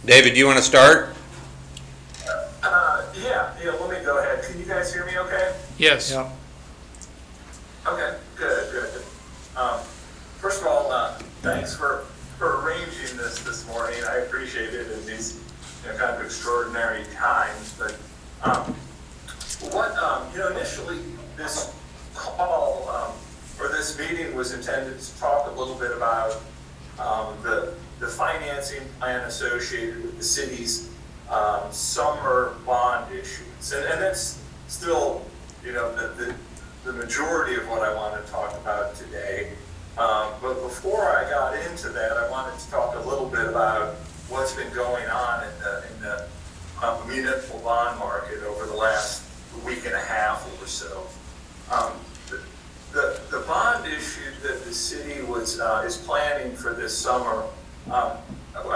David, do you want to start? Yeah, let me go ahead. Can you guys hear me okay? Yes. Yeah. Okay, good. First of all, thanks for arranging this morning. I appreciate it in these kind of extraordinary times. But initially this call or this meeting was intended to talk a little bit about the financing plan associated with the city's summer bond issuance, and that's still the majority of what I want to talk about today. But before I got into that, I wanted to talk a little bit about what's been going on in the municipal bond market over the last week and a half or so. The bond issue that the city is planning for this summer. I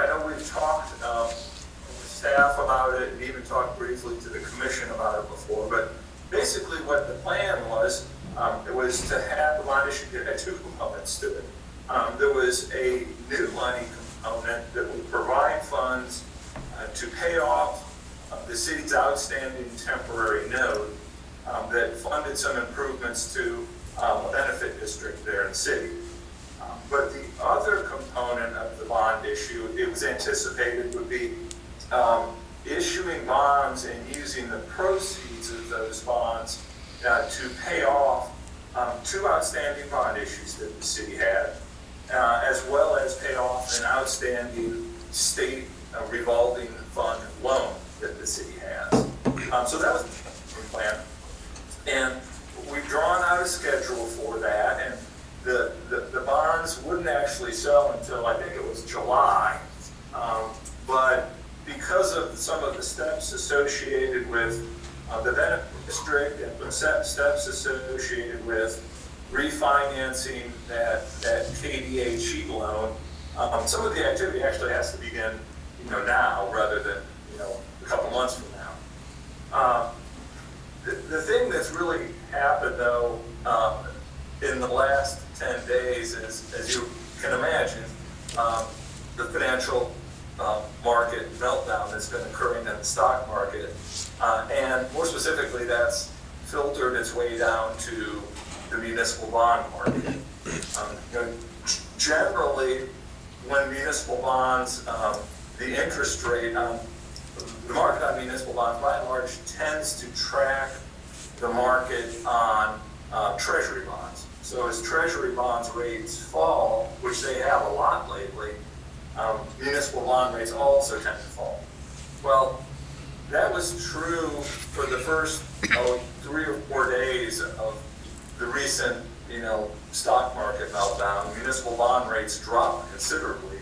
know we've talked with staff about it and even talked briefly to the commission about it before, but basically what the plan was, it was to have the bond issue had two components to it. There was a new money component that would provide funds to pay off the city's outstanding temporary note that funded some improvements to a benefit district there in the city. But the other component of the bond issue, it was anticipated would be issuing bonds and using the proceeds of those bonds to pay off two outstanding bond issues that the city had, as well as pay off an outstanding state revolving fund loan that the city has. So that was the plan. And we've drawn out a schedule for that, and the bonds wouldn't actually sell until I think it was July. But because of some of the steps associated with the benefit district and the steps associated with refinancing that KDHE loan, some of the activity actually has to begin now rather than a couple months from now. The thing that's really happened though in the last 10 days is, as you can imagine, the financial market meltdown that's been occurring in the stock market, and more specifically that's filtered its way down to the municipal bond market. Generally, when municipal bonds, the interest rate on the market on municipal bonds by and large tends to track the market on treasury bonds. So as treasury bonds rates fall, which they have a lot lately, municipal bond rates also tend to fall. Well, that was true for the first 3 or 4 days of the recent stock market meltdown. Municipal bond rates dropped considerably.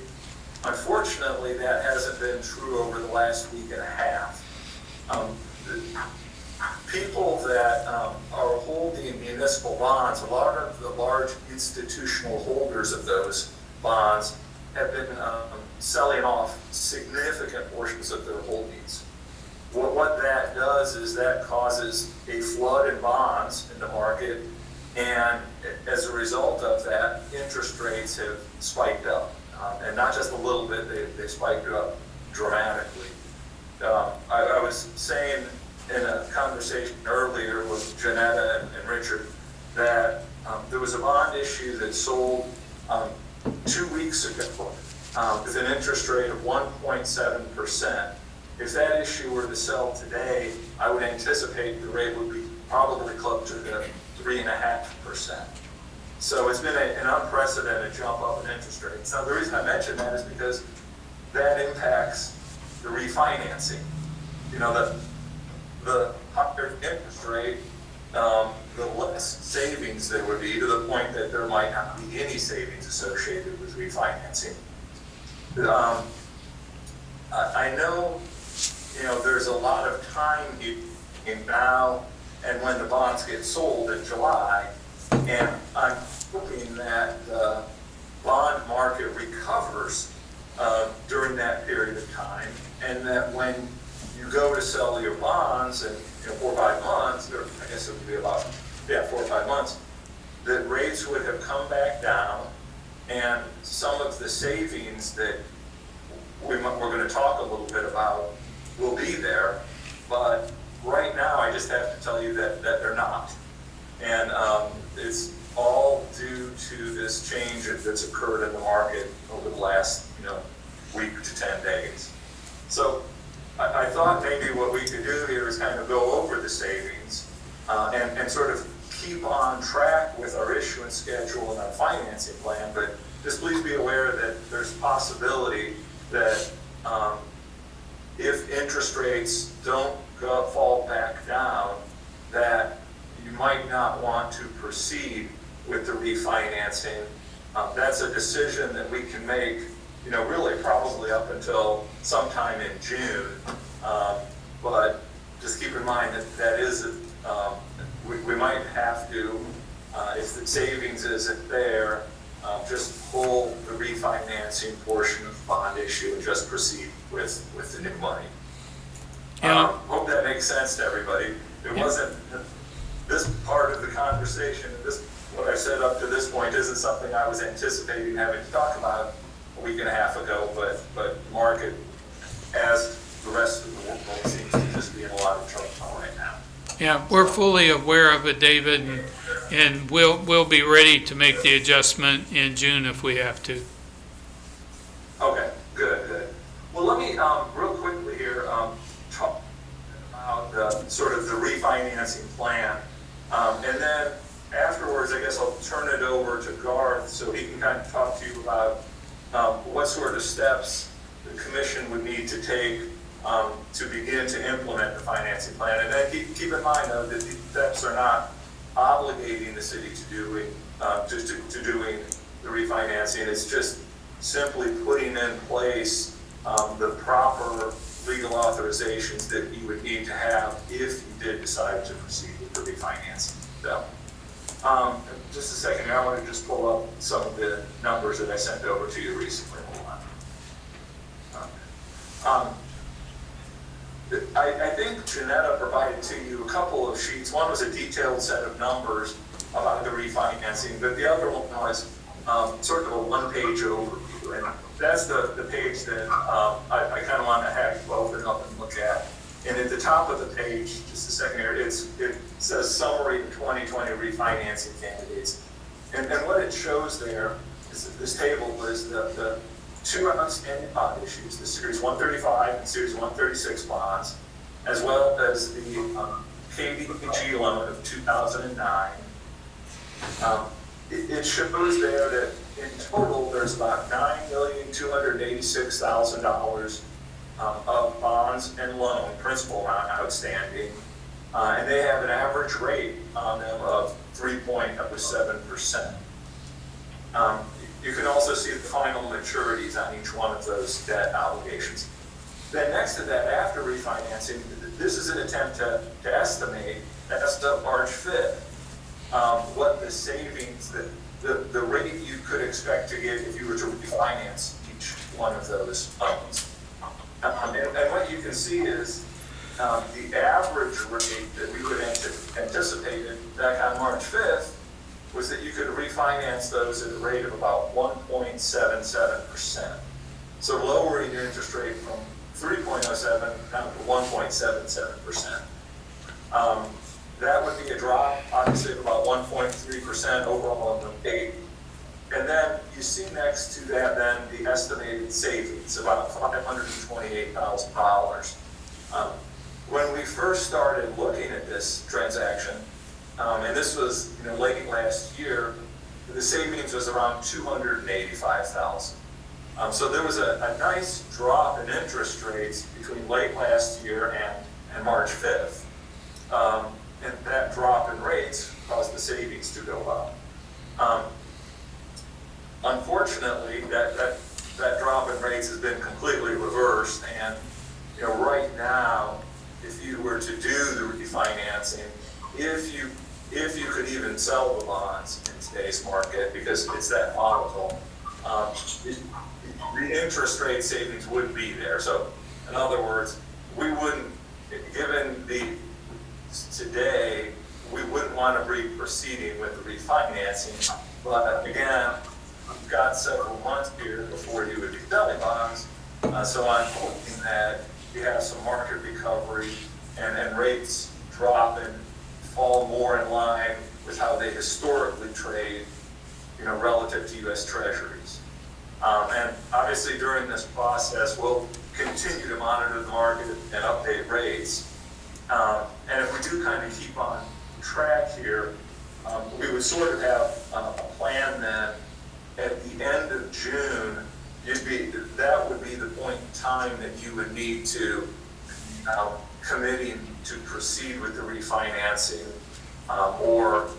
Unfortunately, that hasn't been true over the last week and a half. People that are holding municipal bonds, a lot of the large institutional holders of those bonds have been selling off significant portions of their holdings. What that does is that causes a flood in bonds in the market, and as a result of that, interest rates have spiked up. And not just a little bit, they spiked up dramatically. I was saying in a conversation earlier with Janetta and Richard that there was a bond issue that sold 2 weeks ago with an interest rate of 1.7%. If that issue were to sell today, I would anticipate the rate would be probably closer to 3.5%. So it's been an unprecedented jump up in interest rates. Now, the reason I mention that is because that impacts the refinancing. The higher interest rate, the less savings there would be, to the point that there might not be any savings associated with refinancing. I know, there's a lot of time in now and when the bonds get sold in July, and I'm hoping that the bond market recovers during that period of time, and that when you go to sell your bonds in 4 or 5 months, or I guess it would be about 4 or 5 months, that rates would have come back down, and some of the savings that we're going to talk a little bit about will be there, but right now I just have to tell you that they're not. And it's all due to this change that's occurred in the market over the last week to 10 days. So I thought maybe what we could do here is kind of go over the savings and sort of keep on track with our issuance schedule and our financing plan, but just please be aware that there's a possibility that if interest rates don't fall back down, that you might not want to proceed with the refinancing. That's a decision that we can make, really probably up until sometime in June. But just keep in mind that is, we might have to, if the savings isn't there, just pull the refinancing portion of the bond issue and just proceed with the new money. Yeah. Hope that makes sense to everybody. It wasn't, this part of the conversation, what I said up to this point isn't something I was anticipating having to talk about a week and a half ago, but market, as the rest of the world, seems to just be in a lot of trouble right now. Yeah, we're fully aware of it, David, and we'll be ready to make the adjustment in June if we have to. Okay, good. Well, let me real quickly here talk about sort of the refinancing plan, and then afterwards, I guess I'll turn it over to Garth so he can kind of talk to you about what sort of steps the commission would need to take to begin to implement the financing plan. And then keep in mind, though, that these steps are not obligating the city to doing the refinancing. It's just simply putting in place the proper legal authorizations that you would need to have if you did decide to proceed with the refinancing. So, just a second here, I want to just pull up some of the numbers that I sent over to you recently. Hold on. I think Janetta provided to you a couple of sheets. One was a detailed set of numbers about the refinancing, but the other one was sort of a one-page overview. And that's the page that I kind of want to have you open up and look at. And at the top of the page, just a second here, it says Summary 2020 Refinancing Candidates. And what it shows there is that this table is the two outstanding bond issues, the Series 135 and Series 136 bonds, as well as the KDG loan of 2009. It shows there that in total there's about $9,286,000 of bonds and loan principal amount outstanding, and they have an average rate on them of 3.07%. You can also see the final maturities on each one of those debt obligations. Then next to that, after refinancing, this is an attempt to estimate, as of March 5th, what the savings, the rate you could expect to get if you were to refinance each one of those loans. And what you can see is the average rate that we would anticipated back on March 5th was that you could refinance those at a rate of about 1.77%. So lowering your interest rate from 3.07 down to 1.77%. That would be a drop, obviously, of about 1.3% overall in the rate. And then you see next to that then the estimated savings, about $528,000. When we first started looking at this transaction, and this was late last year, the savings was around $285,000. So there was a nice drop in interest rates between late last year and March 5th. And that drop in rates caused the savings to go up. Unfortunately, that drop in rates has been completely reversed, and right now, if you were to do the refinancing, if you could even sell the bonds in today's market, because it's that volatile, the interest rate savings would be there. So, in other words, we wouldn't, given today, we wouldn't want to be proceeding with the refinancing. But again, we've got several months here before you would be selling bonds. So I'm hoping that we have some market recovery and rates drop and fall more in line with how they historically trade, relative to U.S. Treasuries. And obviously during this process, we'll continue to monitor the market and update rates. And if we do kind of keep on track here, we would sort of have a plan then at the end of June. That would be the point in time that you would need to committing to proceed with the refinancing or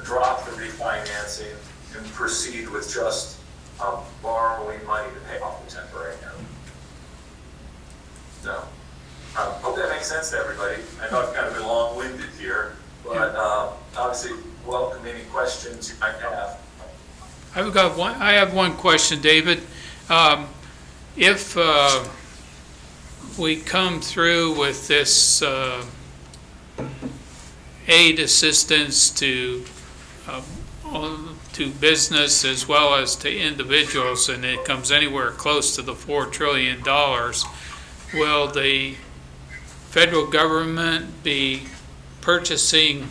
drop the refinancing and proceed with just borrowing money to pay off the temporary note. So, hope that makes sense to everybody. I know I've kind of been long-winded here, but obviously welcome any questions you might have. I have one question, David. If we come through with this aid assistance to business as well as to individuals, and it comes anywhere close to the $4 trillion, will the federal government be purchasing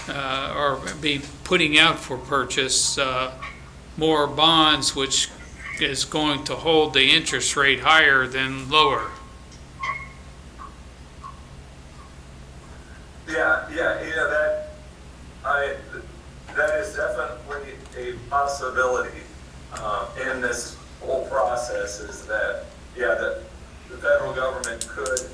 or be putting out for purchase more bonds, which is going to hold the interest rate higher than lower? That is definitely a possibility in this whole process. Is that the federal government could,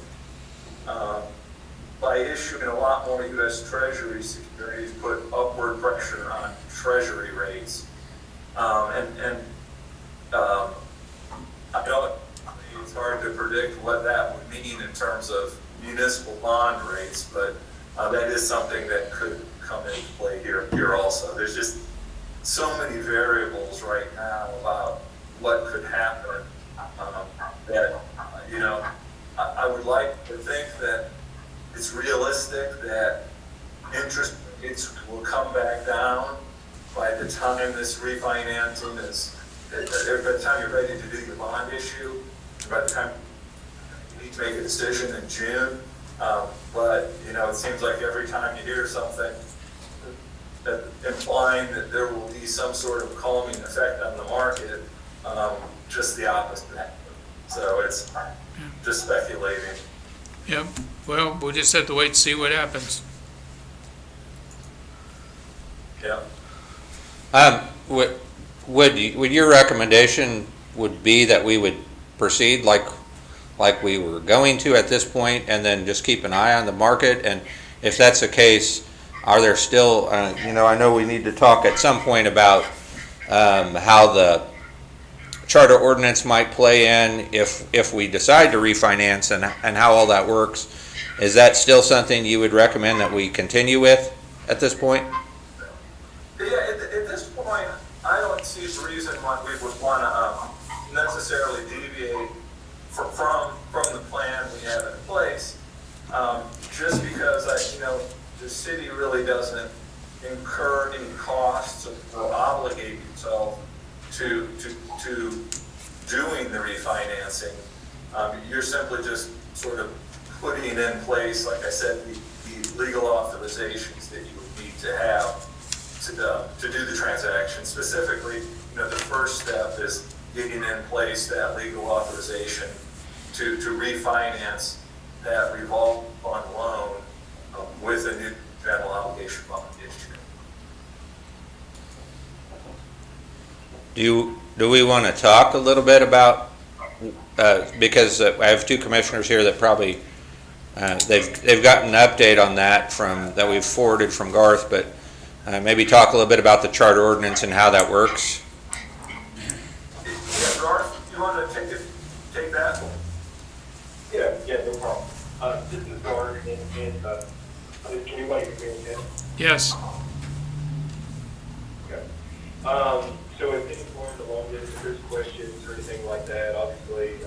by issuing a lot more U.S. Treasury securities, put upward pressure on Treasury rates, I know it's hard to predict what that would mean in terms of municipal bond rates, but that is something that could come into play here also. There's just so many variables right now about what could happen that, I would like to think that it's realistic that interest rates will come back down by the time this refinancing is, by the time you're ready to do your bond issue, by the time you need to make a decision in June. But, it seems like every time you hear something that implying that there will be some sort of calming effect on the market, just the opposite. So it's just speculating. Yep. Well, we'll just have to wait and see what happens. Yeah. Would your recommendation would be that we would proceed like we were going to at this point, and then just keep an eye on the market? And if that's the case, are there still, I know we need to talk at some point about how the charter ordinance might play in if we decide to refinance and how all that works. Is that still something you would recommend that we continue with at this point? Yeah, at this point, I don't see a reason why we would want to necessarily deviate from the plan we have in place, just because the city really doesn't incur any costs or obligate itself to doing the refinancing. You're simply just sort of putting in place, like I said, the legal authorizations that you would need to have to do the transaction. Specifically, the first step is getting in place that legal authorization to refinance that revolving fund loan with a new general obligation bond issue. Do we want to talk a little bit about, because I have two commissioners here that probably they've gotten an update on that that we've forwarded from Garth, but maybe talk a little bit about the charter ordinance and how that works. Yeah, Garth, you want to take that? Yeah, no problem. This is Garth, and can anybody hear me okay? Yes. Okay. So if any point along this, if there's questions or anything like that, obviously,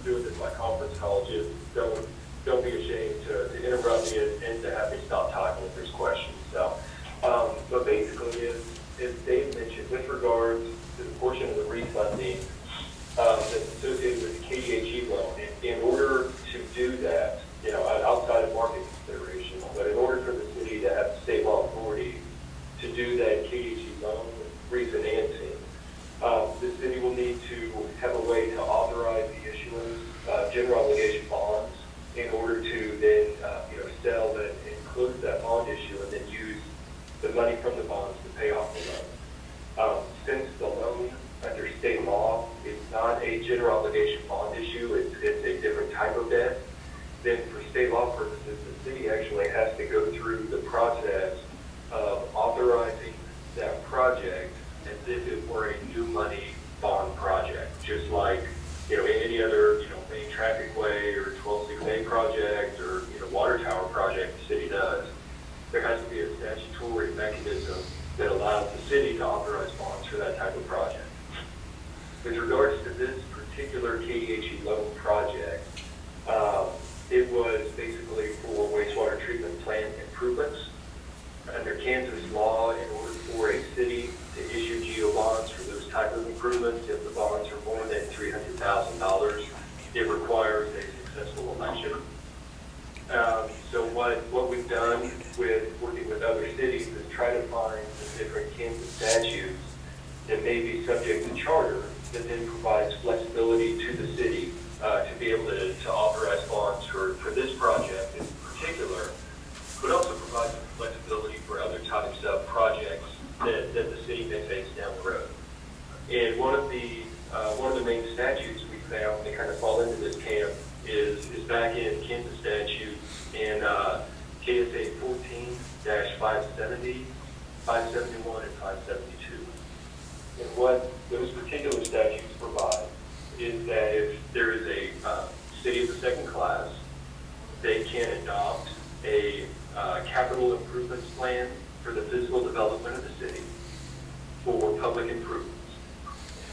doing this like conference call, just don't be ashamed to interrupt me and to have me stop talking if there's questions. So, but basically, as Dave mentioned, with regards to the portion of the refunding that's associated with the not a general obligation bond issue, it's a different type of debt, then for state law purposes, the city actually has to go through the process of authorizing that project as if it were a new money bond project, just like, any other, main traffic way or 126A project or, water tower project the city does. There has to be a statutory mechanism that allows the city to authorize bonds for that type of project. With regards to this particular KDHE loan project, it was basically for wastewater treatment plant improvements. Under Kansas law, in order for a city to issue GO bonds for those type of improvements, if the bonds are more than $300,000, it requires a successful election. So what we've done with working with other cities is try to find the different Kansas statutes that may be subject to charter that then provides flexibility to the city to be able to authorize bonds for this project in particular, but also provide some flexibility for other types of projects that the city may face down the road. And one of the main statutes we found that kind of fall into this camp is back in Kansas statutes in KSA 14-570, 571, and 572. And what those particular statutes provide is that if there is a city of the second class, they can adopt a capital improvements plan for the physical development of the city for public improvements.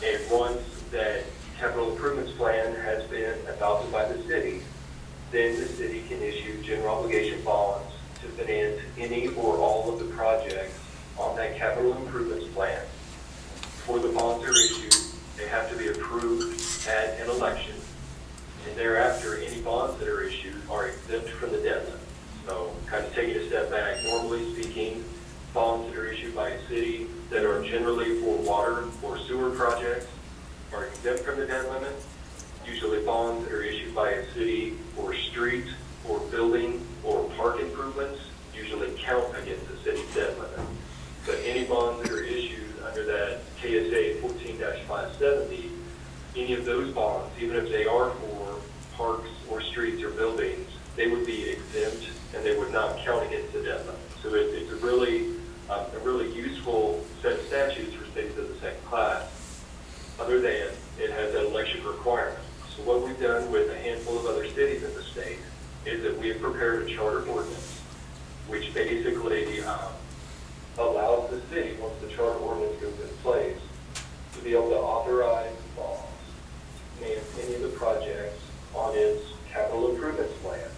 And once that capital improvements plan has been adopted by the city, then the city can issue general obligation bonds to finance any or all of the projects on that capital improvements plan. Before the bonds are issued, they have to be approved at an election, and thereafter, any bonds that are issued are exempt from the debt limit. So, kind of taking a step back, normally speaking, bonds that are issued by a city that are generally for water or sewer projects are exempt from the debt limit. Usually bonds that are issued by a city for street or building or park improvements usually count against the city's debt limit. But any bonds that are issued under that KSA 14-570, any of those bonds, even if they are for parks or streets or buildings, they would be exempt and they would not count against the debt limit. So it's a really useful set of statutes for cities of the second class, other than it has that election requirement. So what we've done with a handful of other cities in the state is that we have prepared a charter ordinance, which basically allows the city, once the charter ordinance goes in place, to be able to authorize bonds to finance any of the projects on its capital improvements plan,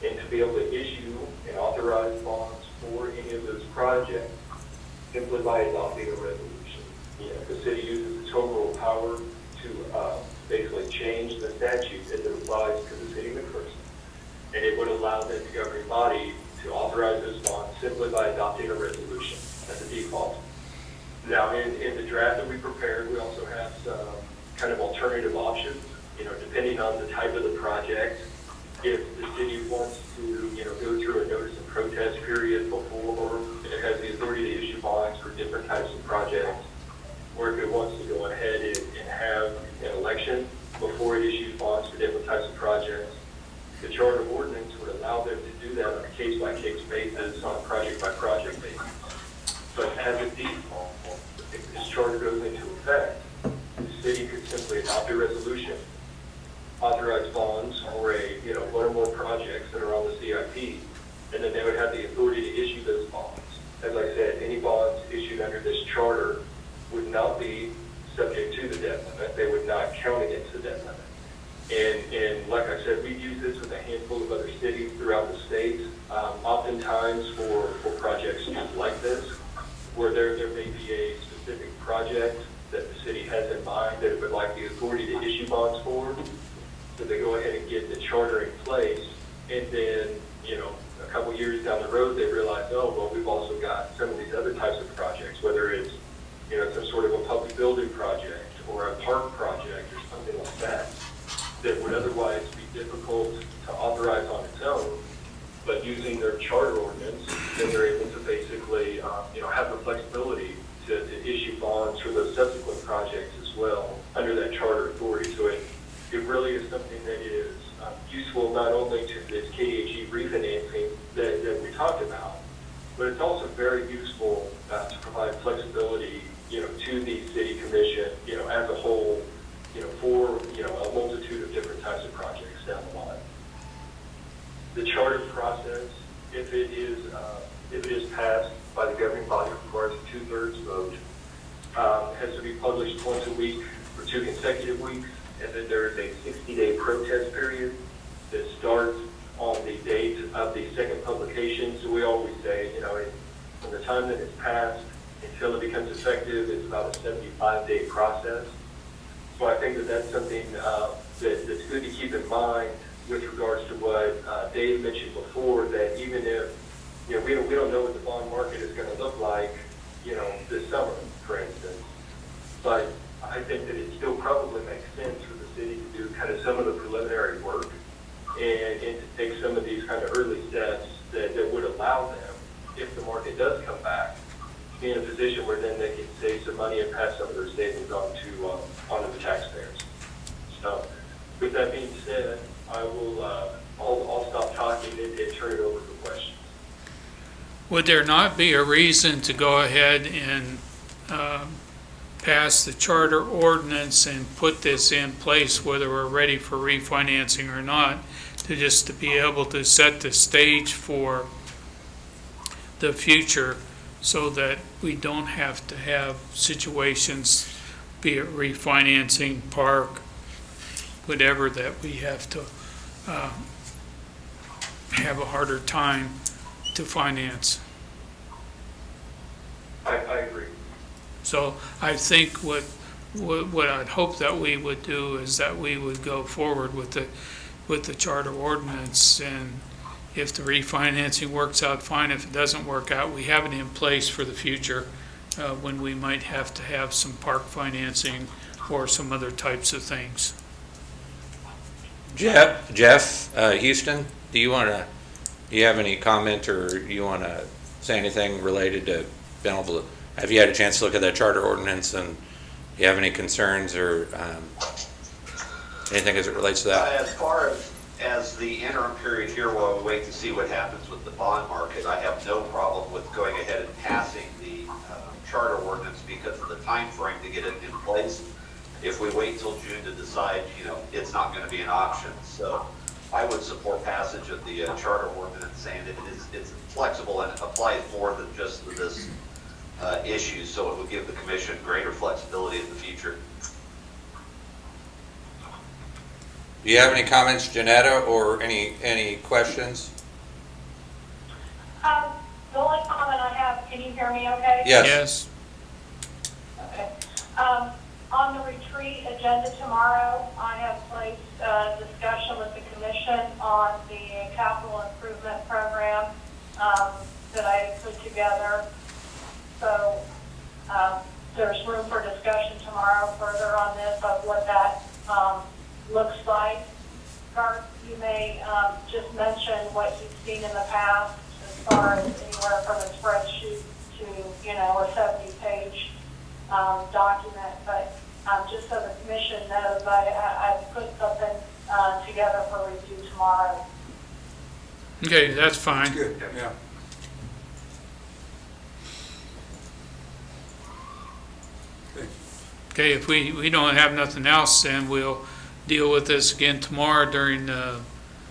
and to be able to issue and authorize bonds for any of those projects simply by adopting a resolution. The city uses its home rule power to basically change the statute as it applies to the city of McPherson. And it would allow the governing body to authorize those bonds simply by adopting a resolution as a default. Now, in the draft that we prepared, we also have some kind of alternative options, depending on the type of the project. If the city wants to, go through a notice of protest period before it has the authority to issue bonds for different types of projects, or if it wants to go ahead and have an election before it issues bonds for different types of projects, the charter ordinance would allow them to do that on a case-by-case basis, on a project-by-project basis. But as a default, if this charter goes into effect, the city could simply adopt a resolution, authorize bonds for one or more projects that are on the CIP, and then they would have the authority to issue those bonds. As I said, any bonds issued under this charter would not be subject to the debt limit. They would not count against the debt limit. And like I said, we've used this with a handful of other cities throughout the state, oftentimes for projects just like this, where there may be a specific project that the city has in mind that it would like the authority to issue bonds for. So they go ahead and get the charter in place, and then, a couple years down the road, they realize, oh, well, we've also got some of these other types of projects, whether it's, some sort of a public building project or a park project or something like that, that would otherwise be difficult to authorize on its own, but using their charter ordinance, then they're able to basically, have the flexibility to issue bonds for those subsequent projects as well under that charter it really is something that is useful not only to this KDHE refinancing that we talked about, but it's also very useful to provide flexibility, to the city commission, as a whole, for, a multitude of different types of projects down the line. The charter process, if it is passed by the governing body, requires a 2/3 vote, has to be published once a week for 2 consecutive weeks, and then there is a 60-day protest period that starts on the date of the second publication. So we always say, from the time that it's passed until it becomes effective, it's about a 75-day process. So I think that that's something that's good to keep in mind with regards to what Dave mentioned before, that even if, we don't know what the bond market is going to look like, this summer, for instance, but I think that it still probably makes sense for the city to do kind of some of the preliminary work and to take some of these kind of early steps that would allow them, if the market does come back, to be in a position where then they can save some money and pass some of their savings onto the taxpayers. So, with that being said, I will I'll stop talking and turn it over for questions. Would there not be a reason to go ahead and pass the charter ordinance and put this in place, whether we're ready for refinancing or not, to be able to set the stage for the future so that we don't have to have situations, be it refinancing, park, whatever, that we have to have a harder time to finance. I agree. So I think what I'd hope that we would do is that we would go forward with the charter ordinance, and if the refinancing works out, fine. If it doesn't work out, we have it in place for the future when we might have to have some park financing or some other types of things. Jeff, Houston, do you have any comment, or you want to say anything related to being able to, have you had a chance to look at that charter ordinance, and do you have any concerns or anything as it relates to that? As far as the interim period here, while we wait to see what happens with the bond market, I have no problem with going ahead and passing the charter ordinance because of the time frame to get it in place. If we wait till June to decide, it's not going to be an option. So I would support passage of the charter ordinance, saying that it's flexible and it applies more than just to this issue. So it would give the commission greater flexibility in the future. Do you have any comments, Janetta, or any questions? The only comment I have, can you hear me okay? Yes. Okay. On the retreat agenda tomorrow, I have placed a discussion with the commission on the capital improvement program that I put together. So there's room for discussion tomorrow further on this of what that looks like. Garth, you may just mention what you've seen in the past as far as anywhere from a spreadsheet to, a 70-page document. But just so the commission knows, I put something together for review tomorrow. Okay, that's fine. Good, yeah. Okay, if we don't have nothing else, then we'll deal with this again tomorrow during the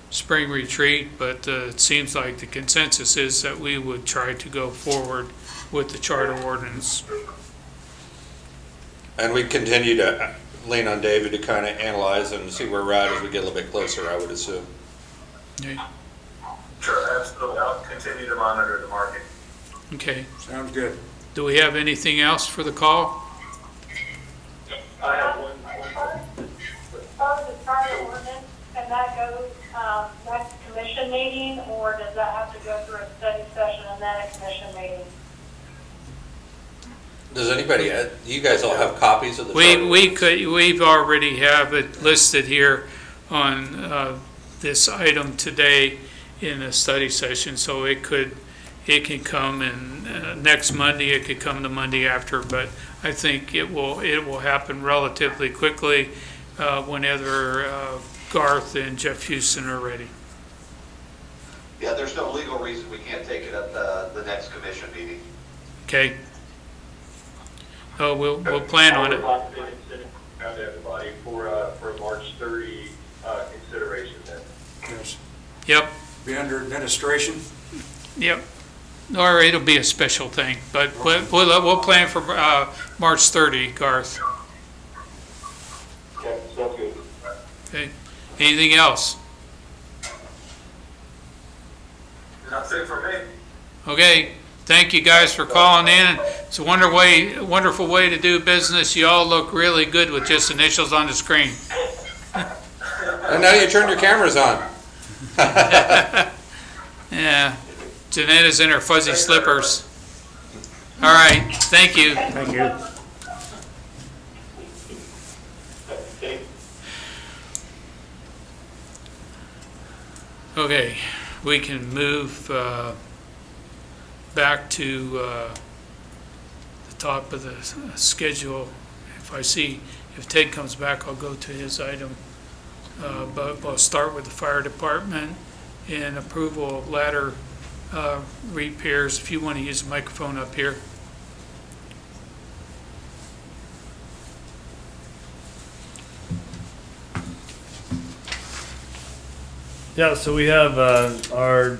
spring retreat, but it seems like the consensus is that we would try to go forward with the charter ordinance. And we continue to lean on David to kind of analyze and see where we're at as we get a little bit closer, I would assume. Okay. Sure, absolutely. I'll continue to monitor the market. Okay. Sounds good. Do we have anything else for the call? I have one. As far as the charter ordinance, can that go next commission meeting, or does that have to go through a study session and then a commission meeting? Does anybody, you guys all have copies of the charter? We've already have it listed here on this item today in a study session, so it can come in next Monday, it could come the Monday after, but I think it will happen relatively quickly. whenever Garth and Jeff Houston are ready. Yeah, there's no legal reason we can't take it at the next commission meeting. Okay? Oh, we'll plan on it. Out to everybody for March 30 consideration then. Yes. Yep, Be under administration. yep. Or it'll be a special thing, but we'll plan for March 30, Garth. Okay, sounds good. Okay? Anything else? Nothing for me. Okay, thank you guys for calling in. It's a wonderful way to do business. You all look really good with just initials on the screen. And now you turn your cameras on. Yeah, Janetta's in her fuzzy slippers. All right, thank you. Thank you. Okay, we can move back to the top of the schedule. If Ted comes back, I'll go to his item. But we'll start with the fire department and approval of ladder repairs. If you want to use the microphone up here. Yeah, so we have our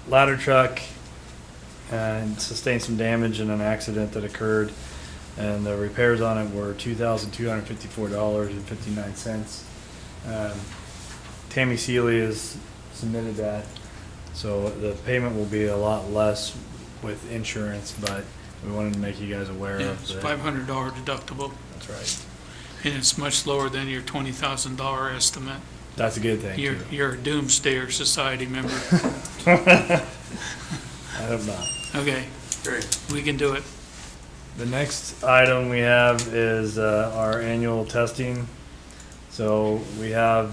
ladder truck sustained some damage in an accident that occurred, and the repairs on it were $2,254.59. Tammy Seeley has submitted that, so the payment will be a lot less with insurance, but we wanted to make you guys aware Yeah, of it's that. $500 deductible, That's right. and it's much lower than your $20,000 estimate. That's a good thing, too. You're a doomsdayer society member. I hope not. Okay, Great. we can do it. The next item we have is our annual testing. So we have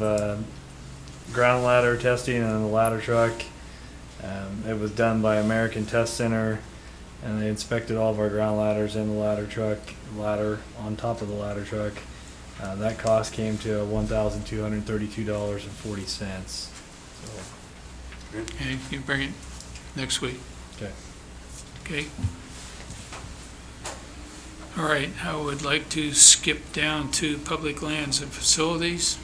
ground ladder testing on the ladder truck. It was done by American Test Center, and they inspected all of our ground ladders in the ladder truck, ladder on top of the ladder truck. That cost came to $1,232.40. Okay, you bring it next week. Okay. Okay. All right, I would like to skip down to public lands and facilities.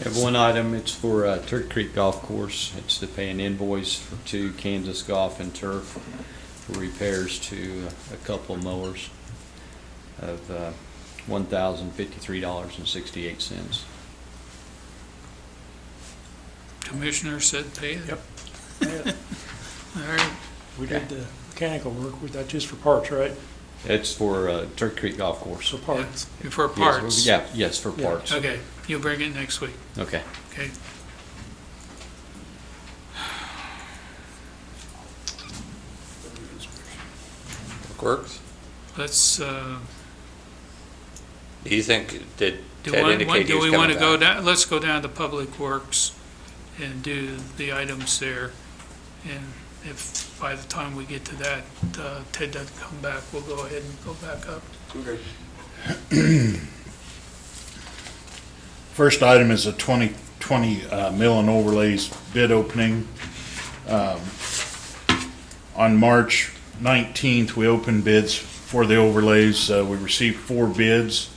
I have one item, it's for Turkey Creek Golf Course. It's to pay an invoice to Kansas Golf and Turf for repairs to a couple of mowers of $1,053.68. Commissioner said pay it. Yep. All right, We did the mechanical work, was that just for parts, right? It's for Turkey Creek Golf Course. For parts. for parts. Yes, for Yeah. parts. Okay, you'll bring it next week, Okay. okay? Works? Let's, Do you think, did do Ted one, indicate he do was we want coming to go back? down, let's go down to Public Works and do the items there. And if by the time we get to that, Ted doesn't come back, we'll go ahead and go back up. Okay. First item is a 2020 mill and overlays bid opening. On March 19th, we opened bids for the overlays. We received 4 bids,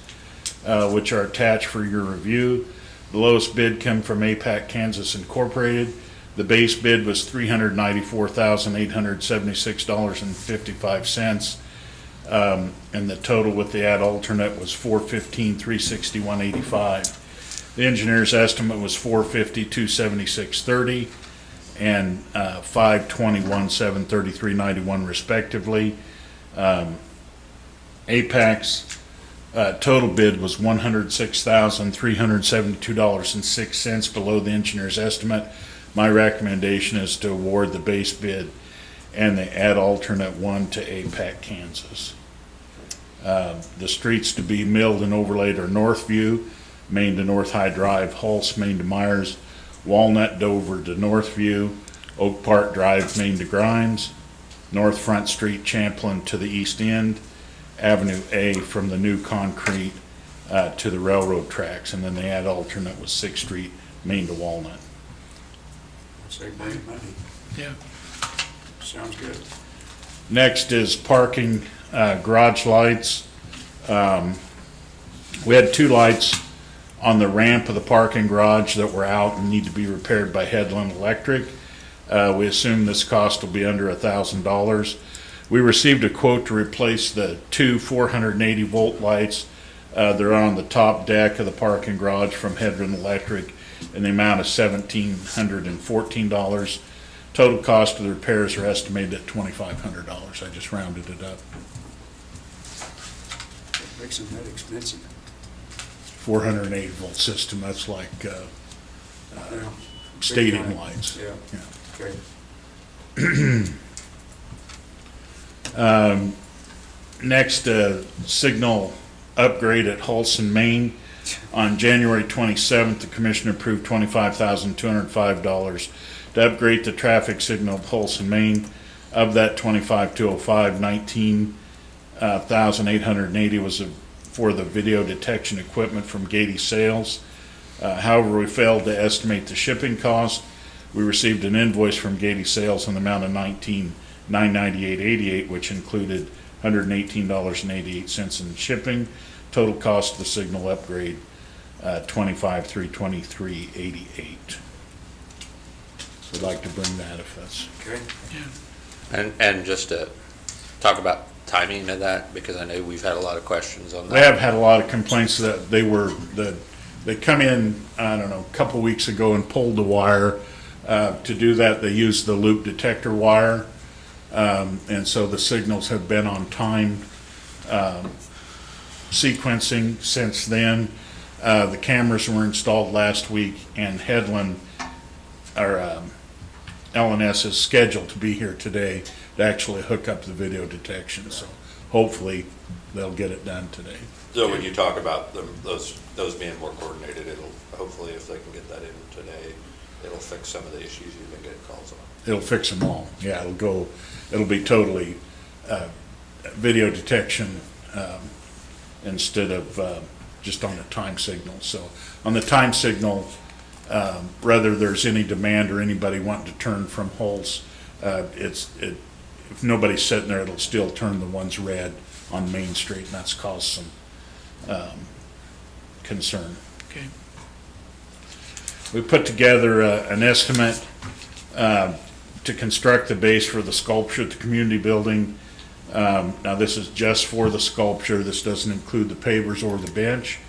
which are attached for your review. The lowest bid came from APAC Kansas Incorporated. The base bid was $394,876.55. And the total with the add alternate was $415,361.85. The engineer's estimate was $450,276.30 and $521,733.91 respectively. APAC's total bid was $106,372.06 below the engineer's estimate. My recommendation is to award the base bid and the add alternate one to APAC Kansas. The streets to be milled and overlaid are Northview, Main to North High Drive, Hulse, Main to Myers, Walnut, Dover to Northview, Oak Park Drive, Main to Grimes, North Front Street, Champlin to the east end, Avenue A from the new concrete to the railroad tracks, and then the add alternate was 6th Street, Main to Walnut. Save money. Yeah. Sounds good. Next is parking, garage lights. We had 2 lights on the ramp of the parking garage that were out and need to be repaired by Headland Electric. We assume this cost will be under $1,000. We received a quote to replace the 2 480 volt lights. They're on the top deck of the parking garage from Headland Electric in the amount of $1,714. Total cost of the repairs are estimated at $2,500. I just rounded it up. What makes them that expensive? 480 volt system, that's like Yeah. stadium Big time. lights. Yeah. Okay. Next, signal upgrade at Holson, Maine. On January 27th, the commission approved $25,205 to upgrade the traffic signal of Holson, Maine. Of that $25,205, $19,880 was for the video detection equipment from Gady Sales. However, we failed to estimate the shipping cost. We received an invoice from Gady Sales in the amount of $19,998.88, which included $118.88 in shipping. Total cost of the signal upgrade, $25,323.88. We'd like to bring that if that's. Okay. And just to talk about timing of that, because I know we've had a lot of questions on They that. have had a lot of complaints that they come in, I don't know, a couple weeks ago and pulled the wire. To do that, they used the loop detector wire. And so the signals have been on time sequencing since then. The cameras were installed last week, and Headland, or LNS is scheduled to be here today to actually hook up the video detection. So hopefully they'll get it done today. So when you talk about those being more coordinated, it'll, hopefully if they can get that in today, it'll fix some of the issues you've been getting calls on. It'll fix them all. Yeah, it'll be totally video detection instead of just on a time signal. So on the time signal, whether there's any demand or anybody wanting to turn from holes, if nobody's sitting there, it'll still turn the ones red on Main Street, and that's caused some concern. Okay. We put together an estimate to construct the base for the sculpture at the community building. Now this is just for the sculpture. This doesn't include the pavers or the bench.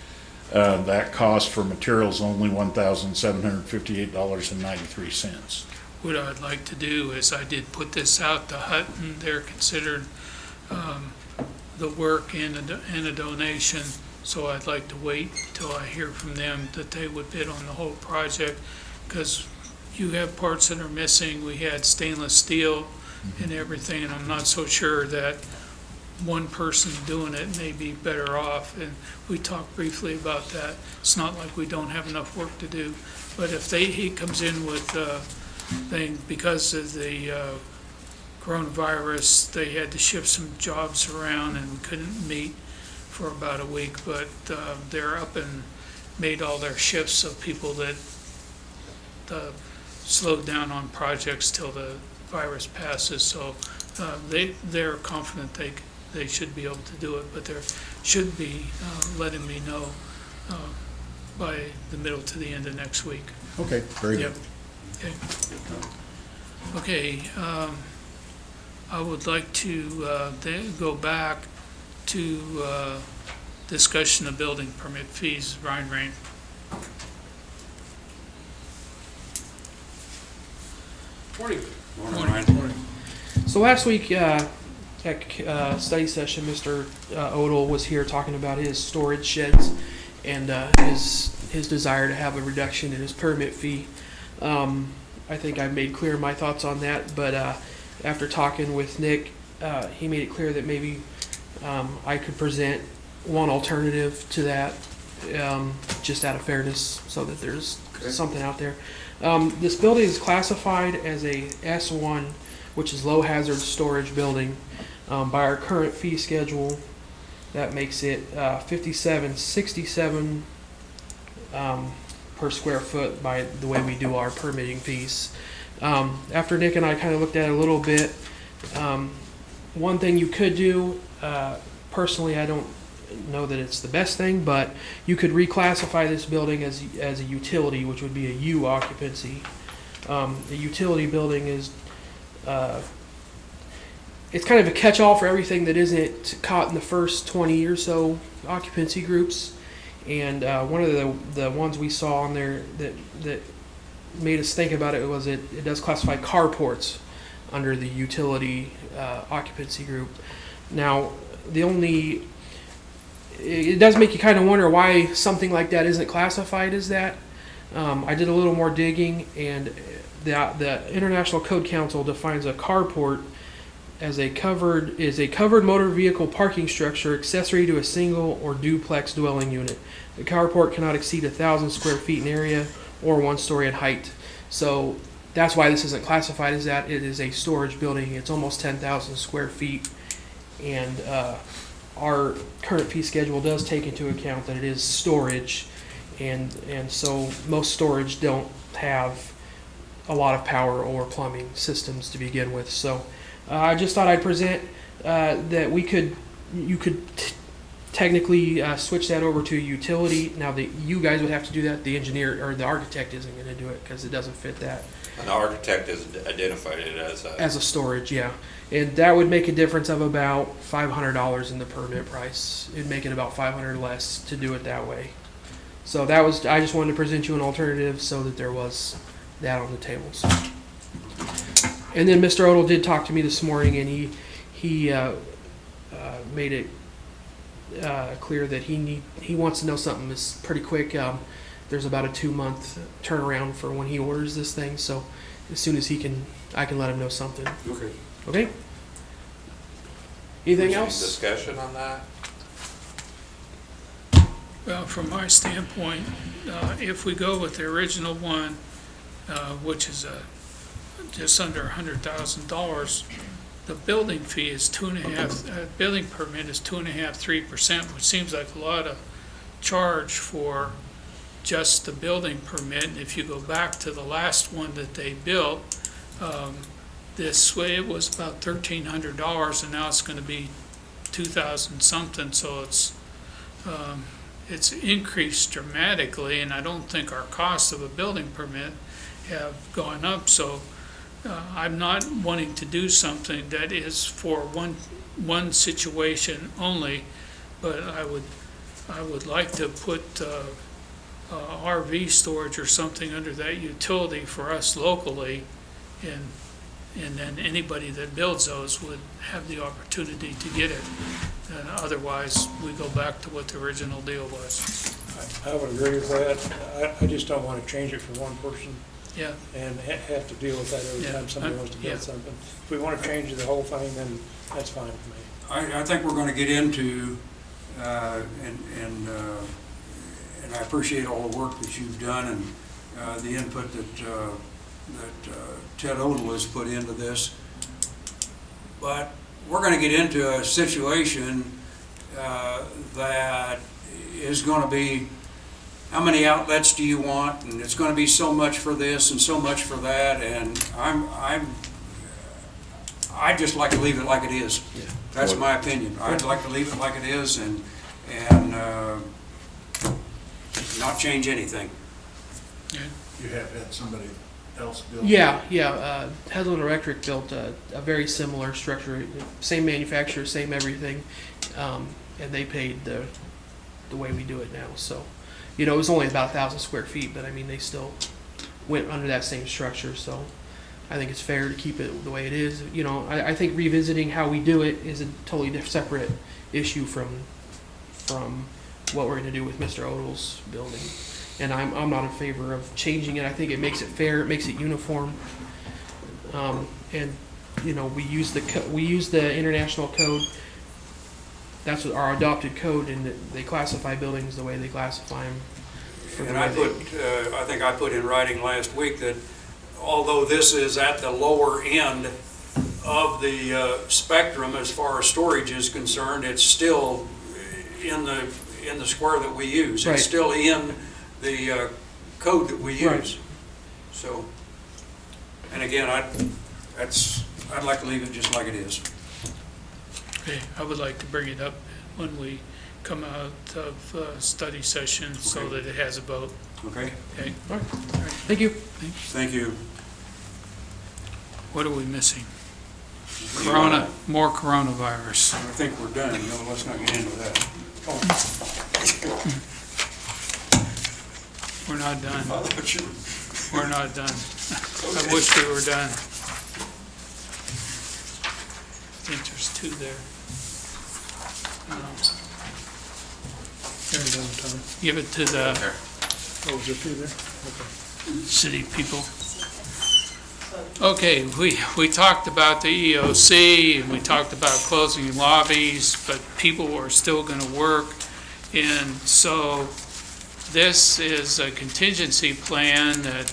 That cost for materials only $1,758.93. What I'd like to do is, I did put this out to Hutton. They're considered the work and a donation, so I'd like to wait till I hear from them that they would bid on the whole project, because you have parts that are missing. We had stainless steel and everything, and I'm not so sure that one person doing it may be better off, and we talked briefly about that. It's not like we don't have enough work to do, but if he comes in with thing, because of the coronavirus, they had to shift some jobs around and we couldn't meet for about a week, but they're up and made all their shifts of people that slowed down on projects till the virus passes. So they're confident they should be able to do it, but they should be letting me know by the middle to the end of next week. Okay, very good. Yep. Okay. Okay, I would like to then go back to discussion of building permit fees. Ryan Rain. Morning, Morning. Ryan. So last week at study session, Mr. Odell was here talking about his storage sheds and his desire to have a reduction in his permit fee. I think I made clear my thoughts on that, but after talking with Nick, he made it clear that maybe I could present one alternative to that, just out of fairness, so that there's something out there. This building is classified as a S1 which is low hazard storage building. By our current fee schedule, that makes it $57.67 per square foot by the way we do our permitting fees. After Nick and I kind of looked at it a little bit, one thing you could do, personally, I don't know that it's the best thing, but you could reclassify this building as a utility, which would be a U occupancy. A utility building is it's kind of a catch-all for everything that isn't caught in the first 20 or so occupancy groups. And one of the ones we saw on there that made us think about it was it does classify carports under the utility occupancy group. Now, it does make you kind of wonder why something like that isn't classified as that. I did a little more digging, and the International Code Council defines a carport as a covered motor vehicle parking structure accessory to a single or duplex dwelling unit. The carport cannot exceed 1,000 square feet in area or 1 story in height. So that's why this isn't classified as that. It is a storage building. It's almost 10,000 square feet, and our current fee schedule does take into account that it is storage, and so most storage don't have a lot of power or plumbing systems to begin with. So I just thought I'd present that you could technically switch that over to utility. Now, you guys would have to do that. The engineer or the architect isn't going to do it because it doesn't fit that. And the architect has identified it as a storage, yeah. And that would make a difference of about $500 in the permit price. It'd make it about $500 less to do it that way. So I just wanted to present you an alternative so that there was that on the tables. And then Mr. Odell did talk to me this morning, and he made it clear that he wants to know something that's pretty quick. There's about a 2-month turnaround for when he orders this thing, so as soon as I can let him know something. Okay. Okay? Anything Any else? discussion on that? Well, from my standpoint, if we go with the original one, which is just under $100,000, the building fee is 2.5%, building permit is 2.5–3%, which seems like a lot of charge for just the building permit. And if you go back to the last one that they built, this way it was about $1,300, and now it's going to be 2,000 something. So it's increased dramatically, and I don't think our costs of a building permit have gone up. So I'm not wanting to do something that is for one situation only, but I would like to put RV storage or something under that utility for us locally, and then anybody that builds those would have the opportunity to get it. And otherwise, we go back to what the original deal was. I would agree with that. I just don't want to change it for one person Yeah. and have to deal with that every Yeah. time somebody wants to build Yeah. something. If we want to change the whole thing, then that's fine with me. I think we're going to get into, and I appreciate all the work that you've done and the input that Ted Odell has put into this. But we're going to get into a situation that is going to be, how many outlets do you want? And it's going to be so much for this and so much for that. And I'd just like to leave it like it is. Yeah. That's my opinion. I'd like to leave it like it is and not change anything. You have had somebody else build? Yeah. Headland Electric built a very similar structure, same manufacturer, same everything, and they paid the way we do it now. So, it was only about 1,000 square feet, but I mean, they still went under that same structure. So, I think it's fair to keep it the way it is. I think revisiting how we do it is a totally separate issue from what we're going to do with Mr. Odell's building. And I'm not in favor of changing it. I think it makes it fair, it makes it uniform. And we use the international code. That's our adopted code, and they classify buildings the way they classify them. And I think I put in writing last week that although this is at the lower end of the spectrum as far as storage is concerned, it's still in the square that we use. Right. It's still in the code that we use. Right. So, and again, I'd like to leave it just like it is. Okay, I would like to bring it up when we come out of study session so Okay. that it has a vote. Okay? Okay, All right. Thank you. Thank you. what are we missing? More coronavirus. I think we're done. No, let's not get into that. Oh, We're not done. I thought you- We're not done. I wish we were done. I think there's two there. There you go, Tom. Give it to the Oh, is there two there? Okay. city people. Okay, we talked about the EOC, and we talked about closing lobbies, but people are still gonna work. And so this is a contingency plan that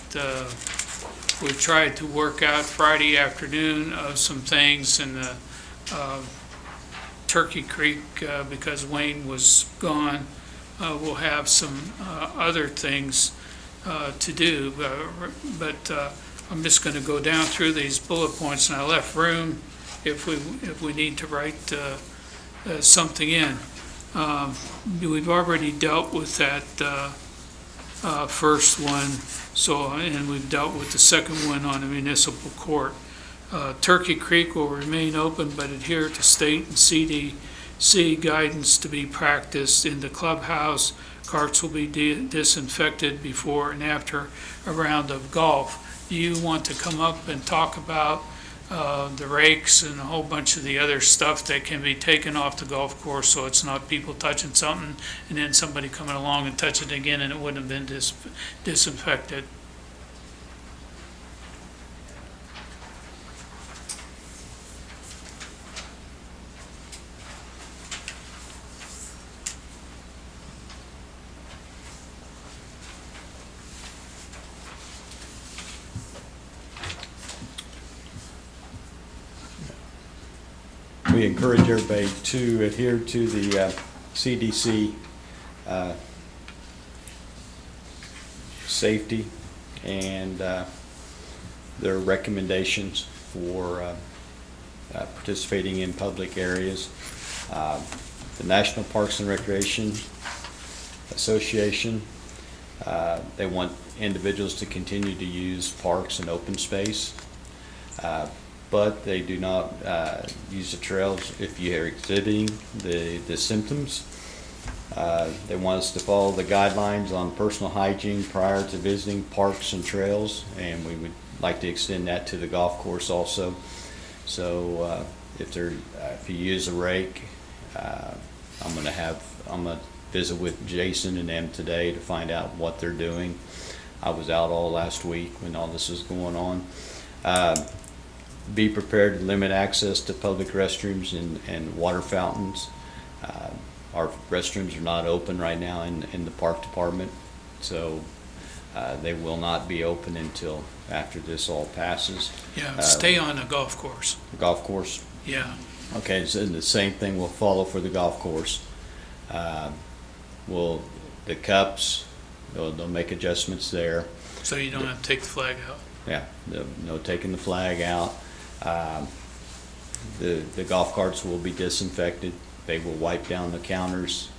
we tried to work out Friday afternoon of some things in the Turkey Creek, because Wayne was gone. We'll have some other things to do, but I'm just going to go down through these bullet points, and I left room if we need to write something in. We've already dealt with that first one, and we've dealt with the second one on the municipal court. Turkey Creek will remain open but adhere to state and CDC guidance to be practiced in the clubhouse. Carts will be disinfected before and after a round of golf. Do you want to come up and talk about the rakes and a whole bunch of the other stuff that can be taken off the golf course so it's not people touching something and then somebody coming along and touching it again and it wouldn't have been disinfected? We encourage everybody to adhere to the CDC safety and their recommendations for participating in public areas. The National Parks and Recreation Association, they want individuals to continue to use parks and open space. But they do not use the trails if you are exhibiting the symptoms. They want us to follow the guidelines on personal hygiene prior to visiting parks and trails, and we would like to extend that to the golf course also. So if you use a rake, I'm gonna visit with Jason and them today to find out what they're doing. I was out all last week when all this was going on. Be prepared to limit access to public restrooms and water fountains. Our restrooms are not open right now in the park department, so they will not be open until after this all passes. Yeah, stay on the golf course. Golf course? Yeah. Okay, so the same thing will follow for the golf course. The cups, they'll make adjustments there. So you don't have to take the flag out. Yeah, no taking the flag out. The golf carts will be disinfected. They will wipe down the counters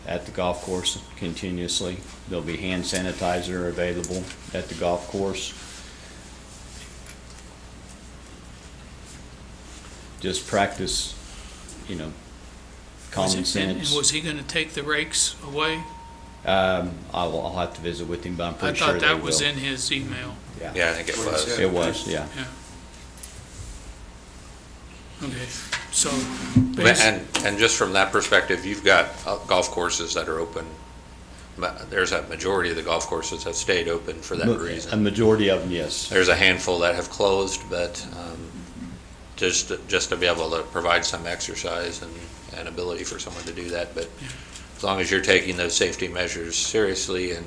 at the golf course continuously. There'll be hand sanitizer available at the golf course. Just practice, common sense. And was he going to take the rakes away? I'll have to visit with him, but I'm I pretty sure thought they that was will. in his email. Yeah, I think it was. It was, yeah. Yeah. Okay, so, And just from that perspective, you've got golf courses that are open. There's a majority of the golf courses have stayed open for that A reason. majority of them, yes. There's a handful that have closed, but just to be able to provide some exercise and ability for someone to do that. But as long as you're taking those safety measures seriously and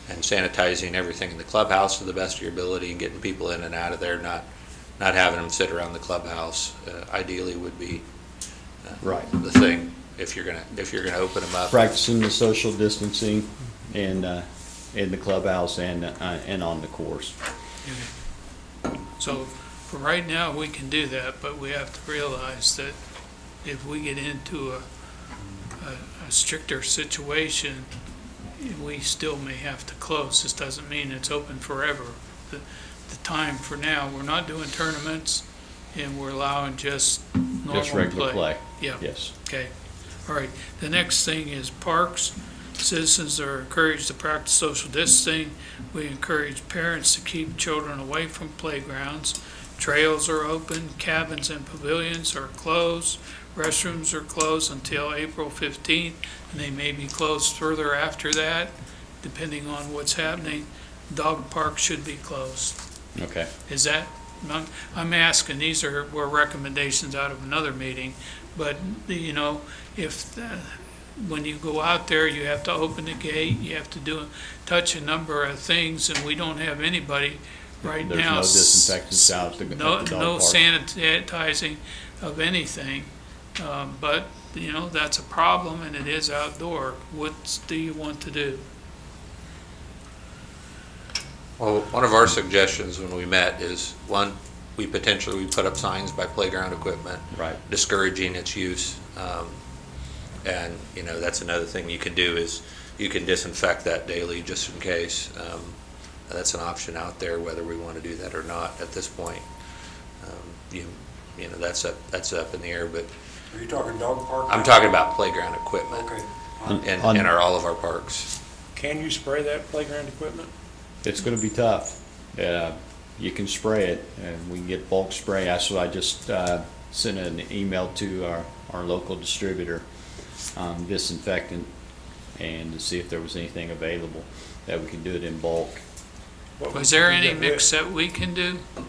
sanitizing everything in the clubhouse to the best of your ability and getting people in and out of there, not not having them sit around the clubhouse, ideally would be Right. the thing, if you're gonna open them up. Practicing the social distancing and, in the clubhouse and on the course. So for right now, we can do that, but we have to realize that if we get into a stricter situation, we still may have to close. This doesn't mean it's open forever. The time for now, we're not doing tournaments, and we're allowing just normal Just regular play. Yeah. Yes. Okay. All right. The next thing is parks. Citizens are encouraged to practice social distancing. We encourage parents to keep children away from playgrounds. Trails are open. Cabins and pavilions are closed. Restrooms are closed until April 15th, and they may be closed further after that, depending on what's happening. Dog parks should be closed. Okay. Is that, I'm asking, these were recommendations out of another meeting, but, you know, if, when you go out there, you have to open the gate, you have to touch a number of things, and we don't have anybody right There's now. no disinfectants out at the dog No park. sanitizing of anything, but, you know, that's a problem, and it is outdoor. What do you want to do? Well, one of our suggestions when we met is, one, we potentially put up signs by playground equipment. Right. Discouraging its use. And, you know, that's another thing you can do is you can disinfect that daily just in case. That's an option out there, whether we want to do that or not at this point. You know, that's up in the air, but Are you talking dog park? I'm talking about playground equipment Okay. in all of our parks. Can you spray that playground equipment? It's gonna be tough. You can spray it, and we can get bulk spray. That's what I just sent an email to our local distributor, disinfectant, and to see if there was anything available that we can do it in bulk. Was there any mix that we can do? Yeah,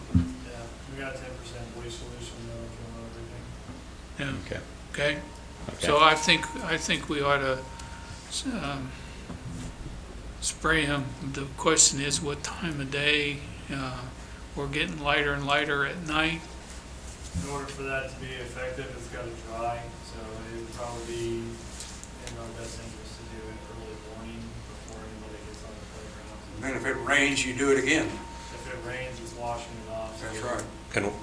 we got 10% bleach solution that'll kill everything. Yeah, Okay. okay. Okay. So I think we ought to spray them. The question is what time of day. We're getting lighter and lighter at night. In order for that to be effective, it's got to dry, so it would probably be in our best interest to do it early morning before anybody gets on the playground. And then if it rains, you do it again. If it rains, it's washing it off. so That's right.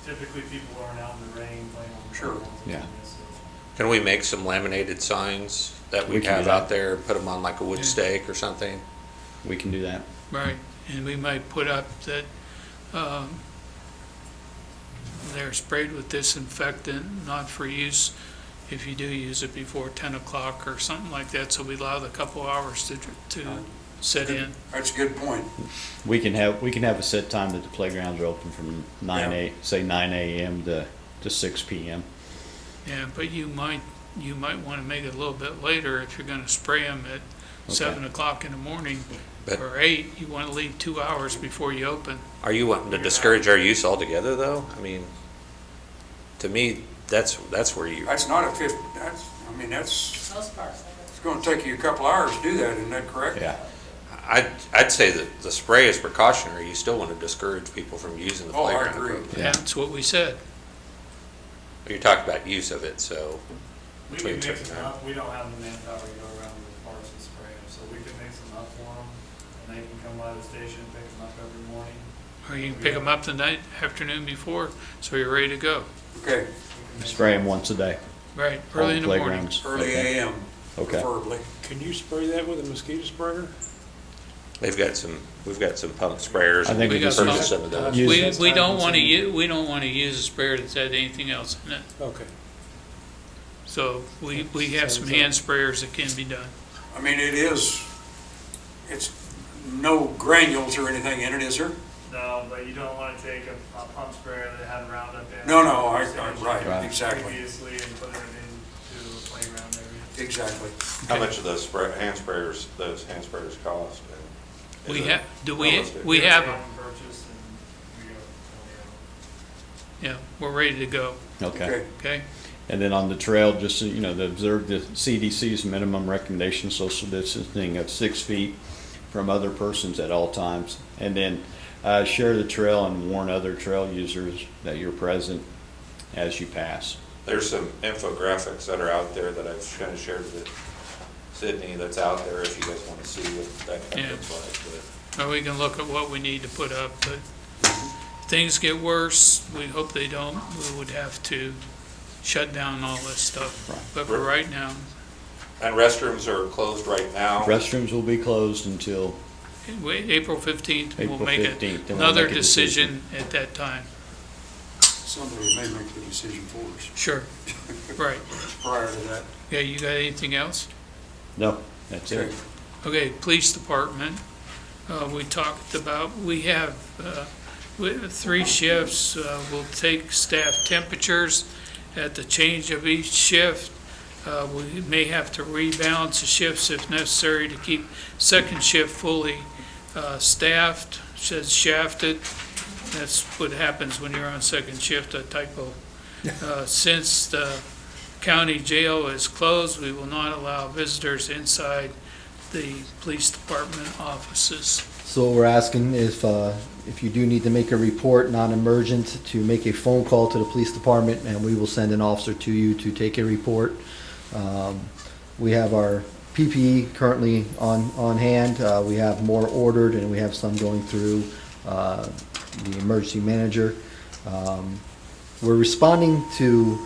Typically, people aren't out in the rain playing on the Sure. playgrounds. Yeah. Can we make some laminated signs that We we can do have that. out there, put them on like a wood Yeah. stake or something? We can do that. Right, and we might put up that they're sprayed with disinfectant, not for use if you do use it before 10 o'clock or something like that, so we allow the couple hours to set in. That's a good point. We can have a set time that the playgrounds are open from 9 a.m. to 6 p.m. Yeah, but you might want to make it a little bit later if you're going to spray them at 7 o'clock in the morning But- or 8. You want to leave 2 hours before you open. Are you wanting to discourage our use altogether, though? I mean, to me, that's where you, That's not a that's, Most parts. it's gonna take you a couple hours to do that, isn't that correct? Yeah. I'd say that the spray is precautionary. You still want to discourage people from using the Oh, I playground agree. equipment. Yeah, that's what we said. You're talking about use of it, so. We between can mix certain them times. up. We don't have the manpower to go around to the parks and spray them, so we can mix them up for them, and they can come by the station and pick them up every morning. Or you can pick them up the afternoon before, so you're ready to go. Okay, We can mix Spray them once a day. Right, on early in the morning. playgrounds. early Okay. AM Okay. preferably. Can you spray that with a mosquito sprayer? We've got some pump sprayers. I think we we can got purchase some. some of those. Use- We don't want to we don't want to use a sprayer that's had anything else in it. Okay. So we have some hand sprayers that can be done. I mean, it's no granules or anything in it, is there? No, but you don't want to take a pump sprayer that had Roundup in it. No, Right. right, exactly, Previously and put it into a playground area. exactly. How much of those hand sprayers cost? We have, we have them. Purchase and we go. Yeah, we're ready to go, Okay. okay? And then on the trail, just so you know, to observe the CDC's minimum recommendation social distancing of 6 feet from other persons at all times. And then Share the trail and warn other trail users that you're present as you pass. There's some infographics that are out there that I've kind of shared with Sydney that's out there if you guys want to see what that kind of looks like. Or we can look at what we need to put up, but if things get worse, we hope they don't, we would have to shut down all this stuff. Right. But for right now, And restrooms are closed right now. Restrooms will be closed until April 15th, we'll April make 15th, then we'll another make a decision. decision at that time. Somebody may make the decision for us Sure, right. prior to that. Yeah, you got anything else? No, that's it. Okay, police department, we talked about, we have 3 shifts. We'll take staff temperatures at the change of each shift. We may have to rebalance the shifts if necessary to keep second shift fully staffed, says shafted. That's what happens when you're on second shift, a typo. Since the county jail is closed, we will not allow visitors inside the police department offices. So what we're asking is if you do need to make a report, non-emergent, to make a phone call to the police department, and we will send an officer to you to take a report. We have our PPE currently on hand. We have more ordered, and we have some going through the emergency manager. We're responding to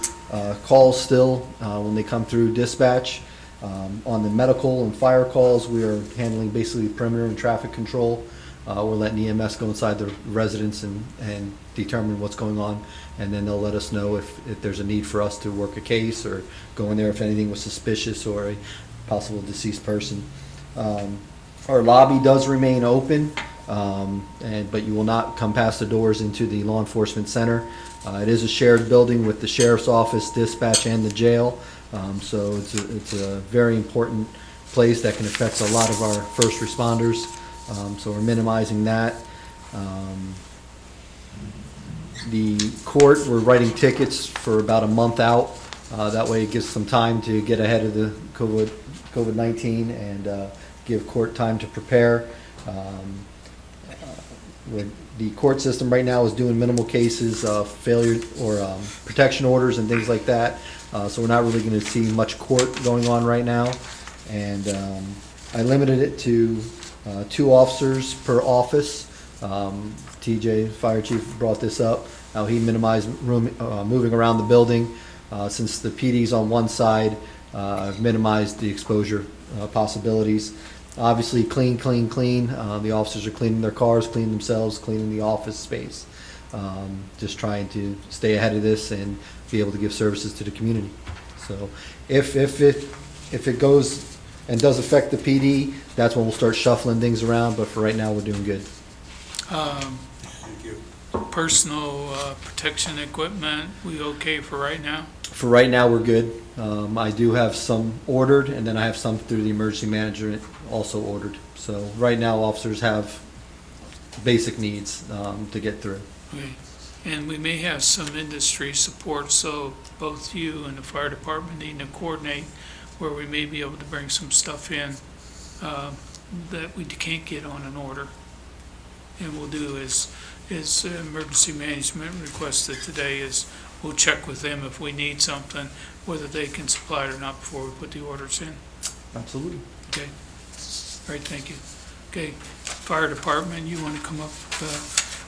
calls still when they come through dispatch. On the medical and fire calls, we are handling basically perimeter and traffic control. We're letting EMS go inside the residence and determine what's going on, and then they'll let us know if there's a need for us to work a case or go in there if anything was suspicious or a possible deceased person. Our lobby does remain open, but you will not come past the doors into the law enforcement center. It is a shared building with the sheriff's office, dispatch, and the jail. So it's a very important place that can affect a lot of our first responders. So we're minimizing that. The court, we're writing tickets for about a month out. That way it gives some time to get ahead of the COVID-19 and give court time to prepare. The court system right now is doing minimal cases of failure or protection orders and things like that. So we're not really going to see much court going on right now. And I limited it to 2 officers per office. TJ, fire chief, brought this up, how he minimized moving around the building. Since the PD's on one side, I've minimized the exposure possibilities. Obviously, clean. The officers are cleaning their cars, cleaning themselves, cleaning the office space. Just trying to stay ahead of this and be able to give services to the community. So if it goes and does affect the PD, that's when we'll start shuffling things around, but for right now, we're doing good. Thank you. Personal protection equipment, we okay for right now? For right now, we're good. I do have some ordered, and then I have some through the emergency manager also ordered. So right now, officers have basic needs to get through. Okay. And we may have some industry support, so both you and the fire department need to coordinate where we may be able to bring some stuff in that we can't get on an order. And we'll do is emergency management requested today is we'll check with them if we need something, whether they can supply it or not before we put the orders in. Absolutely. Okay. All right, thank you. Okay, fire department, you want to come up,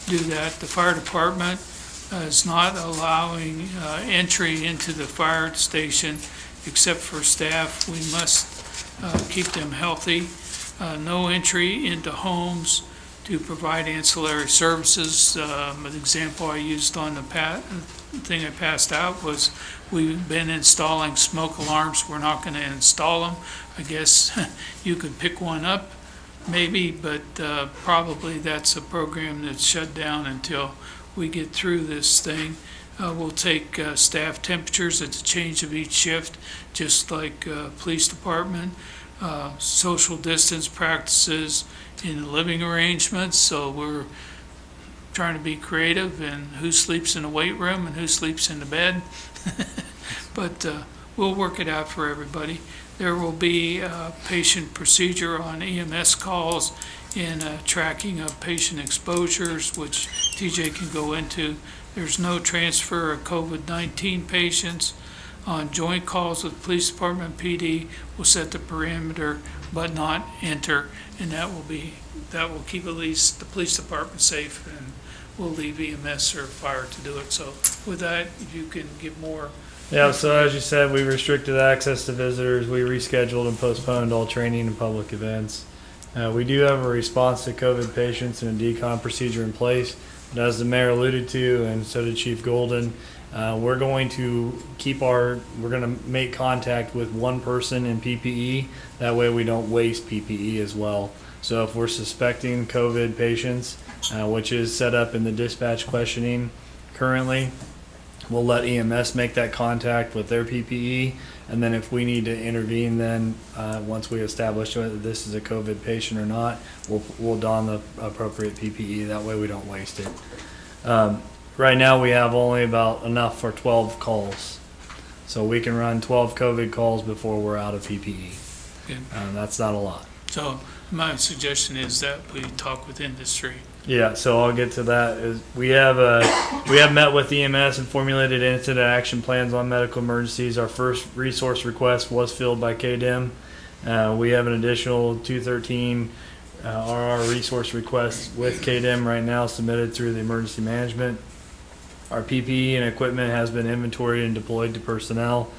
do that. The fire department is not allowing entry into the fire station except for staff. We must keep them healthy. No entry into homes to provide ancillary services. An example I used on the thing I passed out was we've been installing smoke alarms. We're not going to install them. I guess you could pick one up maybe, but probably that's a program that's shut down until we get through this thing. We'll take staff temperatures at the change of each shift, just like police department. Social distance practices in the living arrangements, so we're trying to be creative in who sleeps in the weight room and who sleeps in the bed. But we'll work it out for everybody. There will be a patient procedure on EMS calls in tracking of patient exposures, which TJ can go into. There's no transfer of COVID-19 patients. On joint calls with police department, PD will set the parameter but not enter, and that will keep at least the police department safe, and will leave EMS or fire to do it. So with that, if you can give more. Yeah, so as you said, we restricted access to visitors. We rescheduled and postponed all training and public events. We do have a response to COVID patients and a decon procedure in place. But as the mayor alluded to, and so did Chief Golden, we're going to make contact with one person in PPE. That way we don't waste PPE as well. So if we're suspecting COVID patients, which is set up in the dispatch questioning currently, we'll let EMS make that contact with their PPE, and then if we need to intervene, then once we establish whether this is a COVID patient or not, we'll don the appropriate PPE. That way we don't waste it. Right now we have only about enough for 12 calls, so we can run 12 COVID calls before we're out of PPE. Good. That's not a lot. So my suggestion is that we talk with industry. Yeah, so I'll get to that. We have met with EMS and formulated incident action plans on medical emergencies. Our first resource request was filled by KDEM. We have an additional 213 RR resource requests with KDEM right now submitted through the emergency management. Our PPE and equipment has been inventoried and deployed to personnel.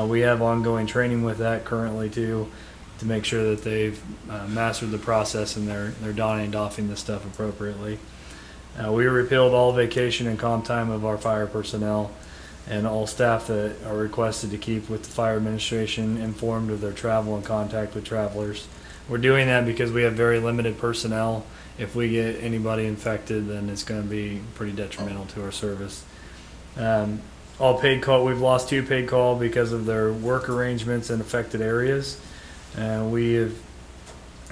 We have ongoing training with that currently too, to make sure that they've mastered the process and they're donning and doffing this stuff appropriately. We repealed all vacation and comp time of our fire personnel, and all staff that are requested to keep with the fire administration informed of their travel and contact with travelers. We're doing that because we have very limited personnel. If we get anybody infected, then it's going to be pretty detrimental to our service. All paid call, we've lost 2 paid call because of their work arrangements in affected areas. We have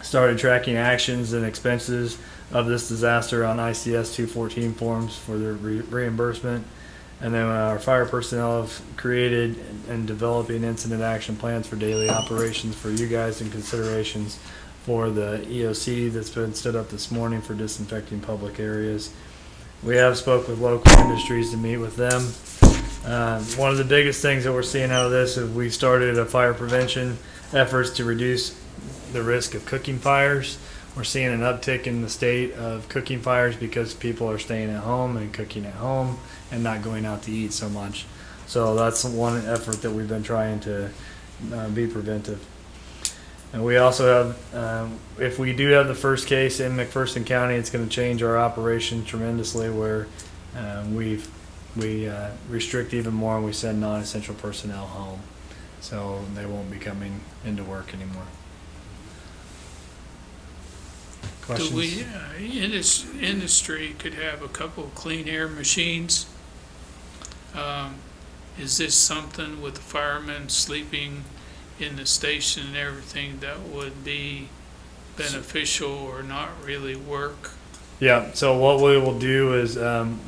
started tracking actions and expenses of this disaster on ICS 214 forms for their reimbursement. And then our fire personnel have created and developing incident action plans for daily operations for you guys and considerations for the EOC that's been stood up this morning for disinfecting public areas. We have spoke with local industries to meet with them. One of the biggest things that we're seeing out of this is we started a fire prevention efforts to reduce the risk of cooking fires. We're seeing an uptick in the state of cooking fires because people are staying at home and cooking at home and not going out to eat so much. So that's one effort that we've been trying to be preventive. And we also have, if we do have the first case in McPherson County, it's going to change our operation tremendously, where we restrict even more and we send non-essential personnel home. So they won't be coming into work anymore. Questions? Industry could have a couple of clean air machines. Is this something with the firemen sleeping in the station and everything that would be beneficial or not really work? Yeah, so what we will do is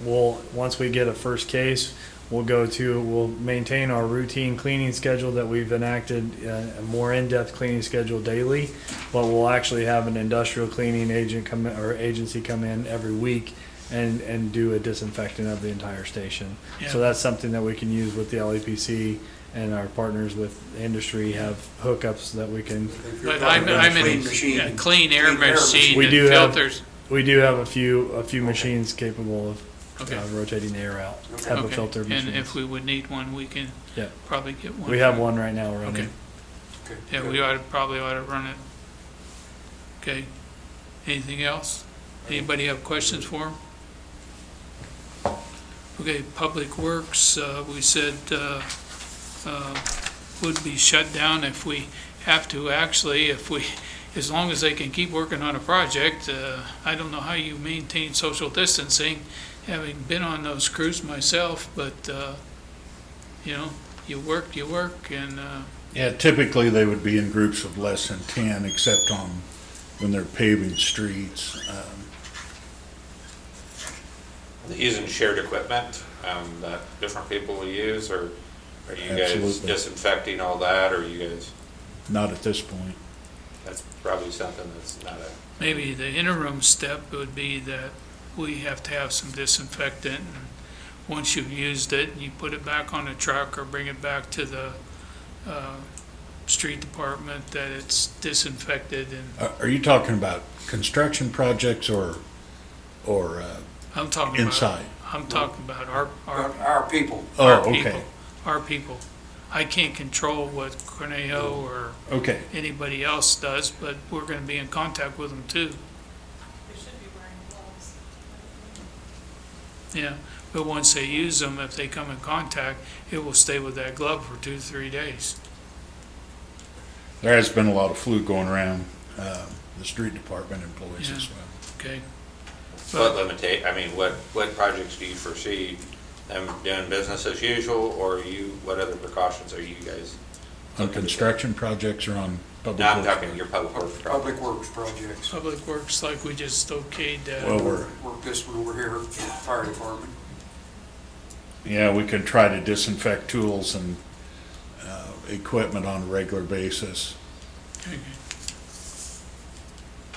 once we get a first case, we'll maintain our routine cleaning schedule that we've enacted, a more in-depth cleaning schedule daily, but we'll actually have an industrial cleaning agency come in every week and do a disinfecting of the entire station. Yeah. So that's something that we can use with the LEPC, and our partners with industry have hookups that we can. But I'm in a clean air machine We that do have- filters. We do have a few machines capable of Okay. Rotating the air out. HEPA Okay. filter And machines. if we would need one, we can Yeah. probably get one. We have one right now running. Okay. Yeah, we probably ought to run it. Okay. Anything else? Anybody have questions for him? Okay, Public Works, we said would be shut down if we have to. Actually, as long as they can keep working on a project, I don't know how you maintain social distancing, having been on those crews myself, but, you work, and, Yeah, typically they would be in groups of less than 10, except on when they're paving streets. Using shared equipment that different people will use, or are you guys Absolutely. disinfecting all that, or are you guys? Not at this point. That's probably something that's not a, Maybe the interim step would be that we have to have some disinfectant. And once you've used it, you put it back on the truck or bring it back to the street department, that it's disinfected. And Are you talking about construction projects or I'm talking inside? about, I'm talking about Our people. Oh, our okay, people. Our people. I can't control what Cornejo or okay. anybody else does, but we're gonna be in contact with them too. They should be wearing gloves. Yeah, but once they use them, if they come in contact, it will stay with that glove for 2 to 3 days. There has been a lot of flu going around, the street department employees as Yeah. well. Okay. what projects do you foresee them doing business as usual, or what other precautions are you guys? On construction projects or on public No, I'm works? talking your public works projects. Public Works projects. Public Works, like we just okayed, Well, Work this one over here, at the fire department. yeah, we can try to disinfect tools and equipment on a regular basis.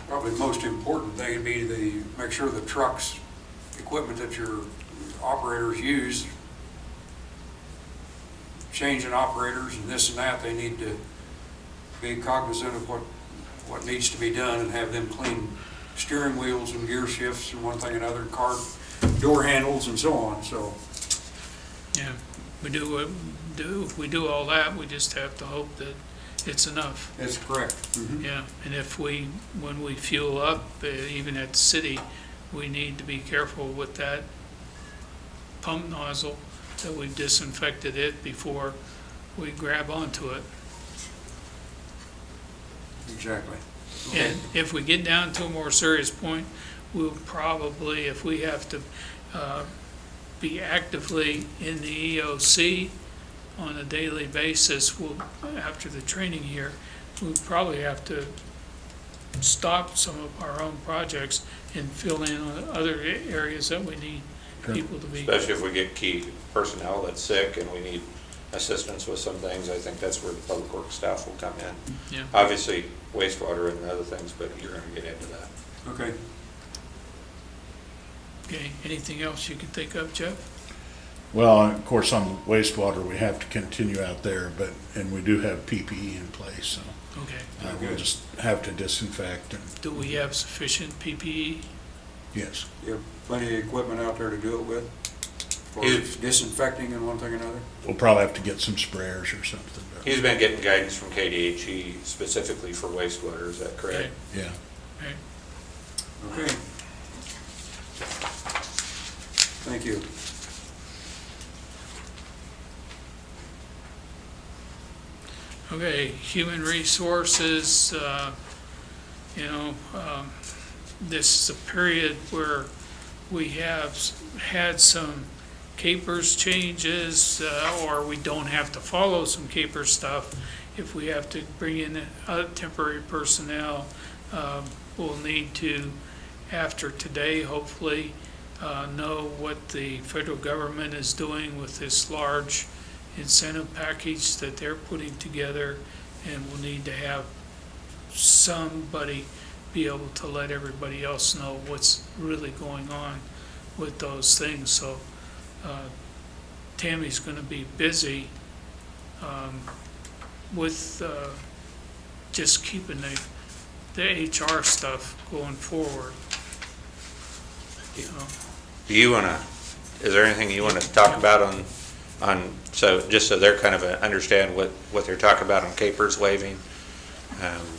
Probably the most important thing would be make sure the trucks, equipment that your operators use, changing operators and this and that, they need to be cognizant of what needs to be done and have them clean steering wheels and gear shifts and one thing and another, car door handles and so on, so. yeah, we do what we do. If we do all that, we just have to hope that it's enough. That's correct. Yeah, and when we fuel up, even at the city, we need to be careful with that pump nozzle, that we've disinfected it before we grab onto it. Exactly. And if we get down to a more serious point, we'll probably, if we have to be actively in the EOC on a daily basis, after the training here, we'll probably have to stop some of our own projects and fill in on other areas that we need people to be. Especially if we get key personnel that's sick and we need assistance with some things, I think that's where the public works staff will come in. Yeah. Obviously wastewater and other things, but you're gonna get into that. Okay. Okay, anything else you can think of, Jeff? Well, of course, on wastewater, we have to continue out there, and we do have PPE in place, so Okay. we'll just have to disinfect and, Do we have sufficient PPE? yes. You have plenty of equipment out there to do it with? For disinfecting and one thing or another? We'll probably have to get some sprayers or something. but- He's been getting guidance from KDHE specifically for wastewater, is that correct? Yeah. Okay. Thank you. Okay, human resources, this is a period where we have had some capers changes, or we don't have to follow some caper stuff. If we have to bring in temporary personnel, we'll need to, after today, hopefully, know what the federal government is doing with this large incentive package that they're putting together, and we'll need to have somebody be able to let everybody else know what's really going on with those things. So Tammy's going to be busy with just keeping the HR stuff going forward. Do you wanna, is there anything you wanna talk about so just so they're kind of understand what they're talking about on capers waiving,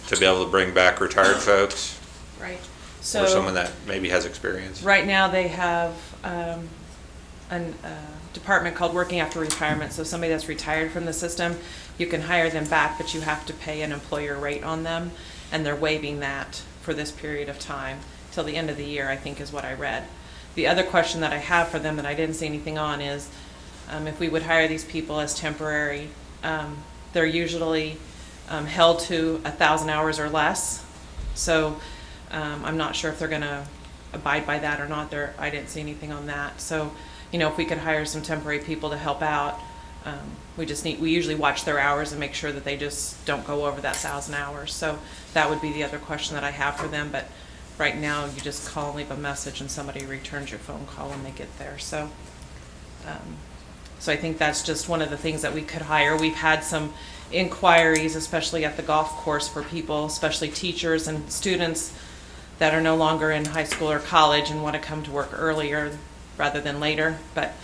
to be able to bring back retired folks? Right. Or So someone that maybe has experience? right now they have a department called Working After Retirement. So somebody that's retired from the system, you can hire them back, but you have to pay an employer rate on them, and they're waiving that for this period of time till the end of the year, I think is what I read. The other question that I have for them that I didn't see anything on is if we would hire these people as temporary, they're usually held to 1,000 hours or less. So I'm not sure if they're going to abide by that or not. I didn't see anything on that. So, if we could hire some temporary people to help out, We usually watch their hours and make sure that they just don't go over that 1,000 hours. So that would be the other question that I have for them, but right now you just call and leave a message and somebody returns your phone call when they get there. So I think that's just one of the things that we could hire. We've had some inquiries, especially at the golf course, for people, especially teachers and students that are no longer in high school or college and want to come to work earlier rather than later. But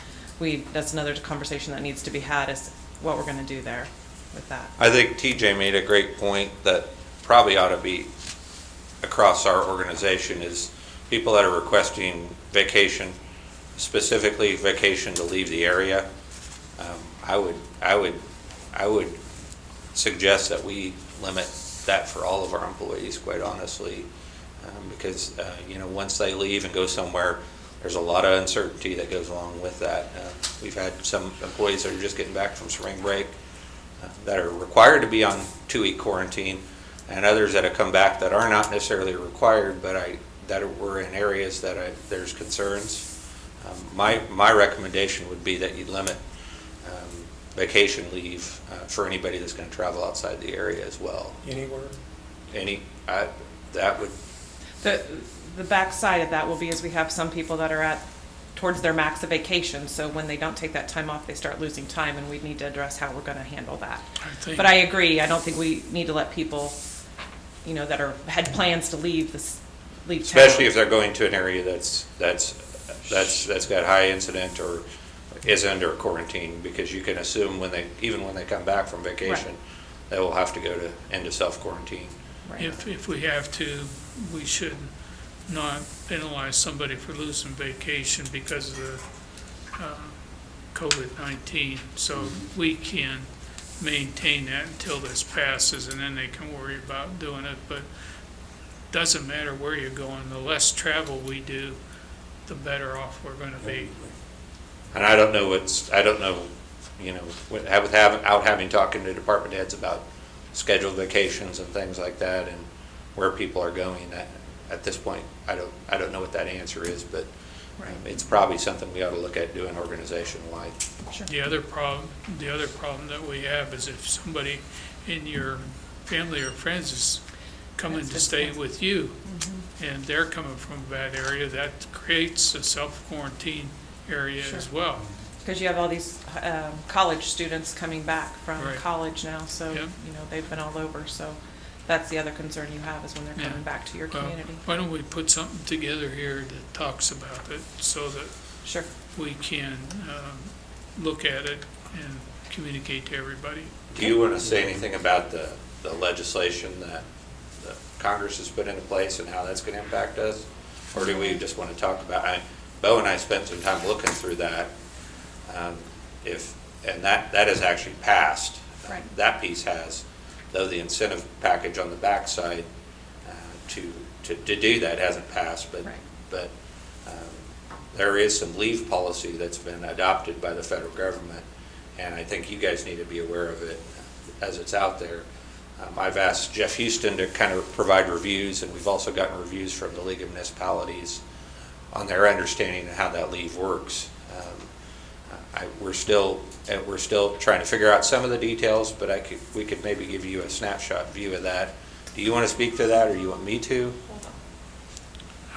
that's another conversation that needs to be had, is what we're going to do there with that. I think TJ made a great point that probably ought to be across our organization, is people that are requesting vacation, specifically vacation to leave the area. I would suggest that we limit that for all of our employees, quite honestly, because once they leave and go somewhere, there's a lot of uncertainty that goes along with that. We've had some employees that are just getting back from spring break that are required to be on 2-week quarantine, and others that have come back that are not necessarily required, but that were in areas that there's concerns. My recommendation would be that you limit vacation leave for anybody that's going to travel outside the area as well. Anywhere? That would. The backside of that will be is we have some people that are towards their max of vacation, so when they don't take that time off, they start losing time, and we need to address how we're going to handle that. But I agree. I don't think we need to let people, that had plans to leave town. Especially if they're going to an area that's got high incident or is under quarantine, because you can assume even when they come back from vacation, they will have to go into self-quarantine. Right. If we have to, we should not penalize somebody for losing vacation because of the COVID-19. So we can maintain that until this passes, and then they can worry about doing it. But it doesn't matter where you're going. The less travel we do, the better off we're going to be. And I don't know, without having talking to department heads about scheduled vacations and things like that, and where people are going, at this point, I don't know what that answer is, but it's probably something we ought to look at doing organization-wide. Sure. The other problem that we have is if somebody in your family or friends is coming to stay with you, and they're coming from a bad area, that creates a self-quarantine area as well. Because you have all these college students coming back from college now, so they've been all over. So that's the other concern you have, is when they're coming back to your community. Why don't we put something together here that talks about it, so that we can look at it and communicate to everybody. Do you want to say anything about the legislation that the Congress has put into place and how that's going to impact us? Or do we just want to talk about, Bo and I spent some time looking through that, and that has actually passed. Right. That piece has, though the incentive package on the backside to do that hasn't passed, but there is some leave policy that's been adopted by the federal government, and I think you guys need to be aware of it as it's out there. I've asked Jeff Houston to kind of provide reviews, and we've also gotten reviews from the League of Municipalities on their understanding of how that leave works. We're still trying to figure out some of the details, but we could maybe give you a snapshot view of that. Do you want to speak to that, or you want me to?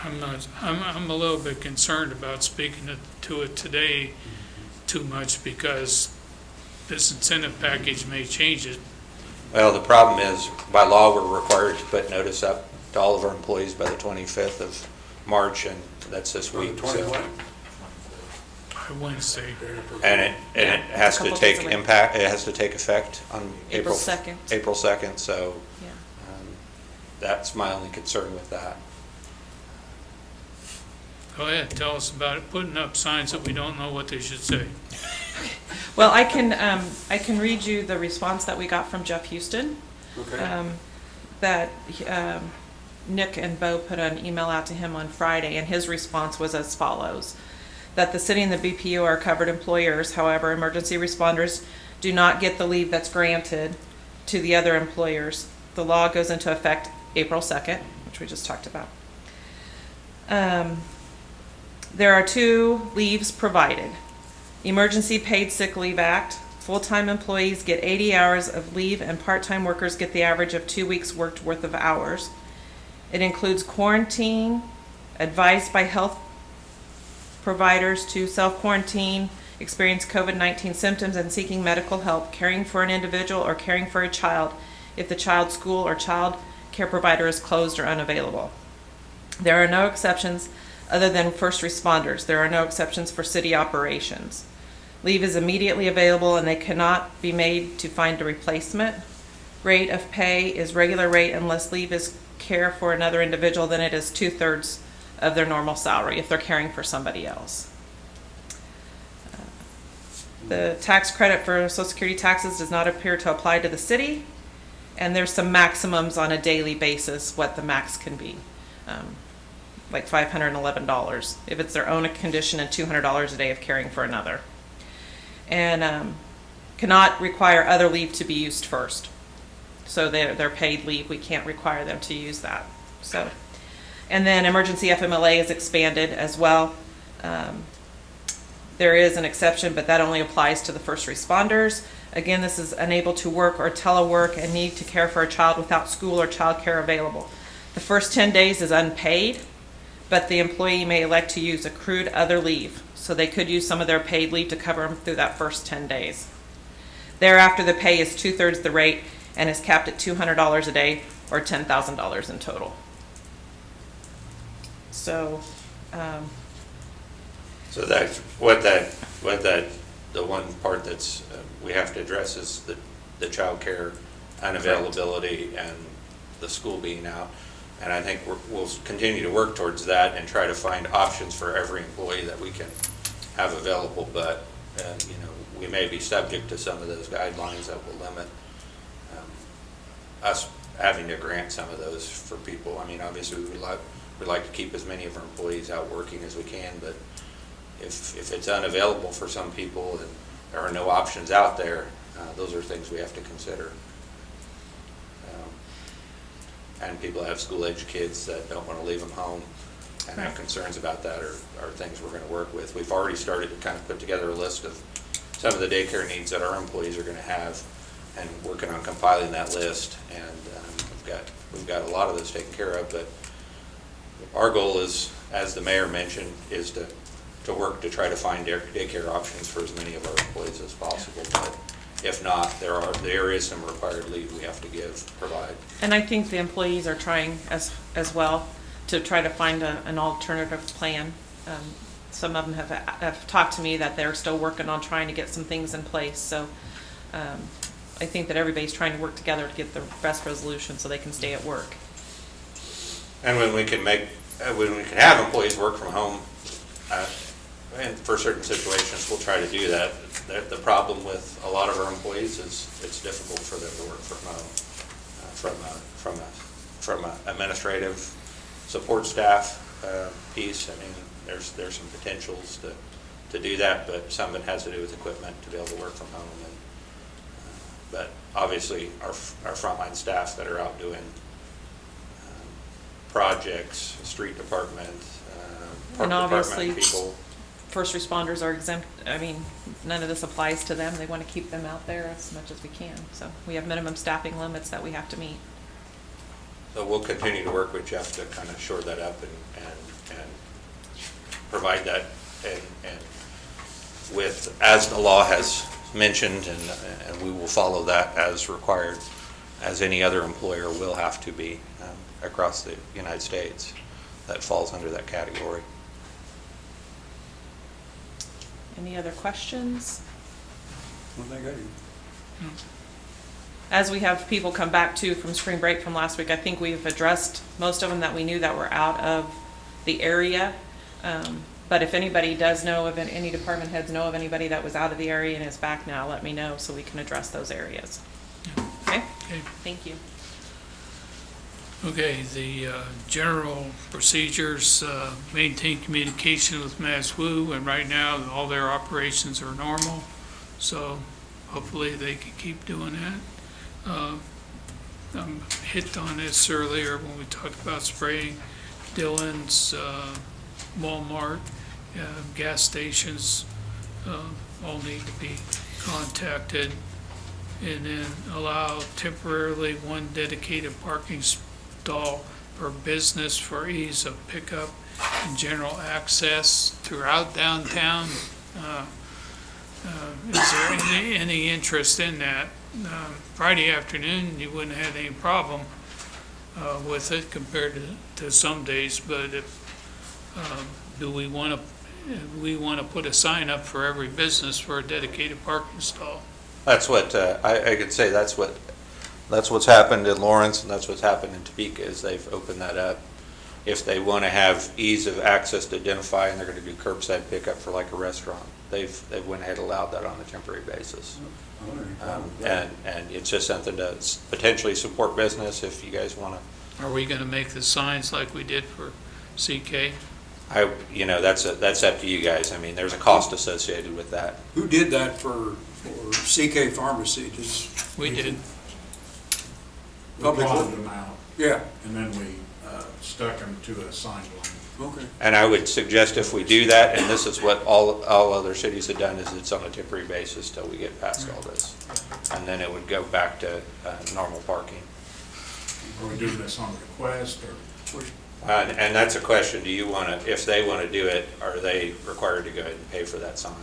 I'm a little bit concerned about speaking to it today too much, because this incentive package may change it. Well, the problem is, by law, we're required to put notice up to all of our employees by the 25th of March, and that's this week. So. Wednesday. And it has to take impact. It has to take effect on April 2nd. April 2nd. So that's my only concern with that. Go ahead, tell us about it. Putting up signs that we don't know what they should say. Well, I can read you the response that we got from Jeff Houston. Okay. That Nick and Bo put an email out to him on Friday, and his response was as follows: that the city and the BPU are covered employers. However, emergency responders do not get the leave that's granted to the other employers. The law goes into effect April 2nd, which we just talked about. There are 2 leaves provided: Emergency Paid Sick Leave Act Full-time employees get 80 hours of leave, and part-time workers get the average of 2 weeks worked worth of hours. It includes quarantine, advice by health providers to self-quarantine, experience COVID-19 symptoms, and seeking medical help, caring for an individual, or caring for a child if the child's school or child care provider is closed or unavailable. There are no exceptions other than first responders. There are no exceptions for city operations. Leave is immediately available and they cannot be made to find a replacement. Rate of pay is regular rate unless leave is care for another individual, then it is 2/3 of their normal salary if they're caring for somebody else. The tax credit for Social Security taxes does not appear to apply to the city, and there's some maximums on a daily basis what the max can be, like $511 if it's their own condition and $200 a day of caring for another. And cannot require other leave to be used first. So their paid leave, we can't require them to use that. So, and then emergency FMLA is expanded as well. There is an exception, but that only applies to the first responders. Again, this is unable to work or telework and need to care for a child without school or child care available. The first 10 days is unpaid, but the employee may elect to use accrued other leave. So they could use some of their paid leave to cover them through that first 10 days. Thereafter, the pay is 2/3 the rate and is capped at $200 a day or $10,000 in total. So, So the one part that's, we have to address is the child care unavailability and the school being out. And I think we'll continue to work towards that and try to find options for every employee that we can have available. But, we may be subject to some of those guidelines that will limit us having to grant some of those for people. I mean, obviously we'd like to keep as many of our employees out working as we can, but if it's unavailable for some people and there are no options out there, those are things we have to consider. And people that have school-age kids that don't want to leave them home and have concerns about that are things we're going to work with. We've already started to kind of put together a list of some of the daycare needs that our employees are going to have and working on compiling that list. And we've got a lot of those taken care of, but our goal is, as the mayor mentioned, is to work to try to find daycare options for as many of our employees as possible. But if not, there is some required leave we have to provide. and I think the employees are trying as well to try to find an alternative plan. Some of them have talked to me that they're still working on trying to get some things in place. So I think that everybody's trying to work together to get the best resolution so they can stay at work. And when we can have employees work from home, and for certain situations, we'll try to do that. The problem with a lot of our employees is it's difficult for them to work from home. From an administrative support staff piece, I mean, there's some potentials to do that, but some of it has to do with equipment to be able to work from home. But obviously, our frontline staff that are out doing projects, street department, park And obviously, department people. first responders are exempt. I mean, none of this applies to them. They want to keep them out there as much as we can. So we have minimum staffing limits that we have to meet. So we'll continue to work with Jeff to kind of shore that up and provide that and with, as the law has mentioned, and we will follow that as required, as any other employer will have to be across the United States that falls under that category. Any other questions? Well, thank you. As we have people come back too from spring break from last week, I think we've addressed most of them that we knew that were out of the area. But if anybody does know of any department heads know of anybody that was out of the area and is back now, let me know so we can address those areas. Okay? Okay. Thank you. Okay, the general procedures, maintain communication with MassWoo, and right now all their operations are normal, so hopefully they can keep doing that. Hit on this earlier when we talked about spraying. Dillon's, Walmart, gas stations, all need to be contacted. And then allow temporarily one dedicated parking stall per business for ease of pickup and general access throughout downtown. Is there any interest in that? Friday afternoon, you wouldn't have any problem with it compared to some days, but do we want to put a sign up for every business for a dedicated parking stall? That's what, I could say that's what's happened in Lawrence, and that's what's happened in Topeka, is they've opened that up. If they want to have ease of access to identify, and they're going to do curbside pickup for like a restaurant, they've went ahead and allowed that on a temporary basis. And it's just something to potentially support business if you guys want to. Are we going to make the signs like we did for CK? That's up to you guys. I mean, there's a cost associated with that. Who did that for CK Pharmacy? We did. Public plotted Works? them out, Yeah, and then we stuck them to a sign line. okay. And I would suggest if we do that, and this is what all other cities have done, is it's on a temporary basis till we get past all this. And then it would go back to normal parking. Are we doing this on request, or? And that's a question, do you want to, if they want to do it, are they required to go ahead and pay for that sign?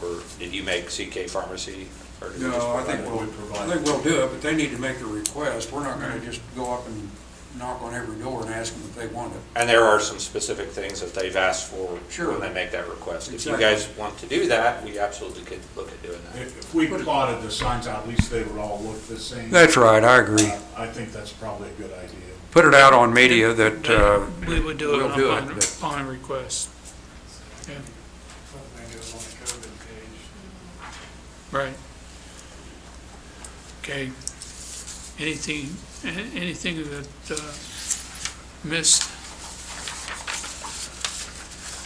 Or did you make CK Pharmacy? Or did you just No, I provide think it? we'll do it, but they need to make the request. We're not gonna just go up and knock on every door and ask them if they want it. And there are some specific things that they've asked for Sure. when they make that request. If you Exactly. guys want to do that, we absolutely could look at doing that. If we plotted the signs out, at least they would all look the same. That's right, I agree. I think that's probably a good idea. Put it out on media that, We would do it we'll do it, upon, but- upon request. Yeah. Right. Okay. Anything that missed?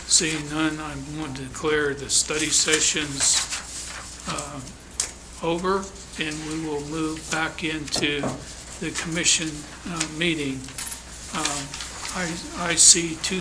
Seeing none, I'm going to declare the study sessions over, and we will move back into the commission meeting. I see two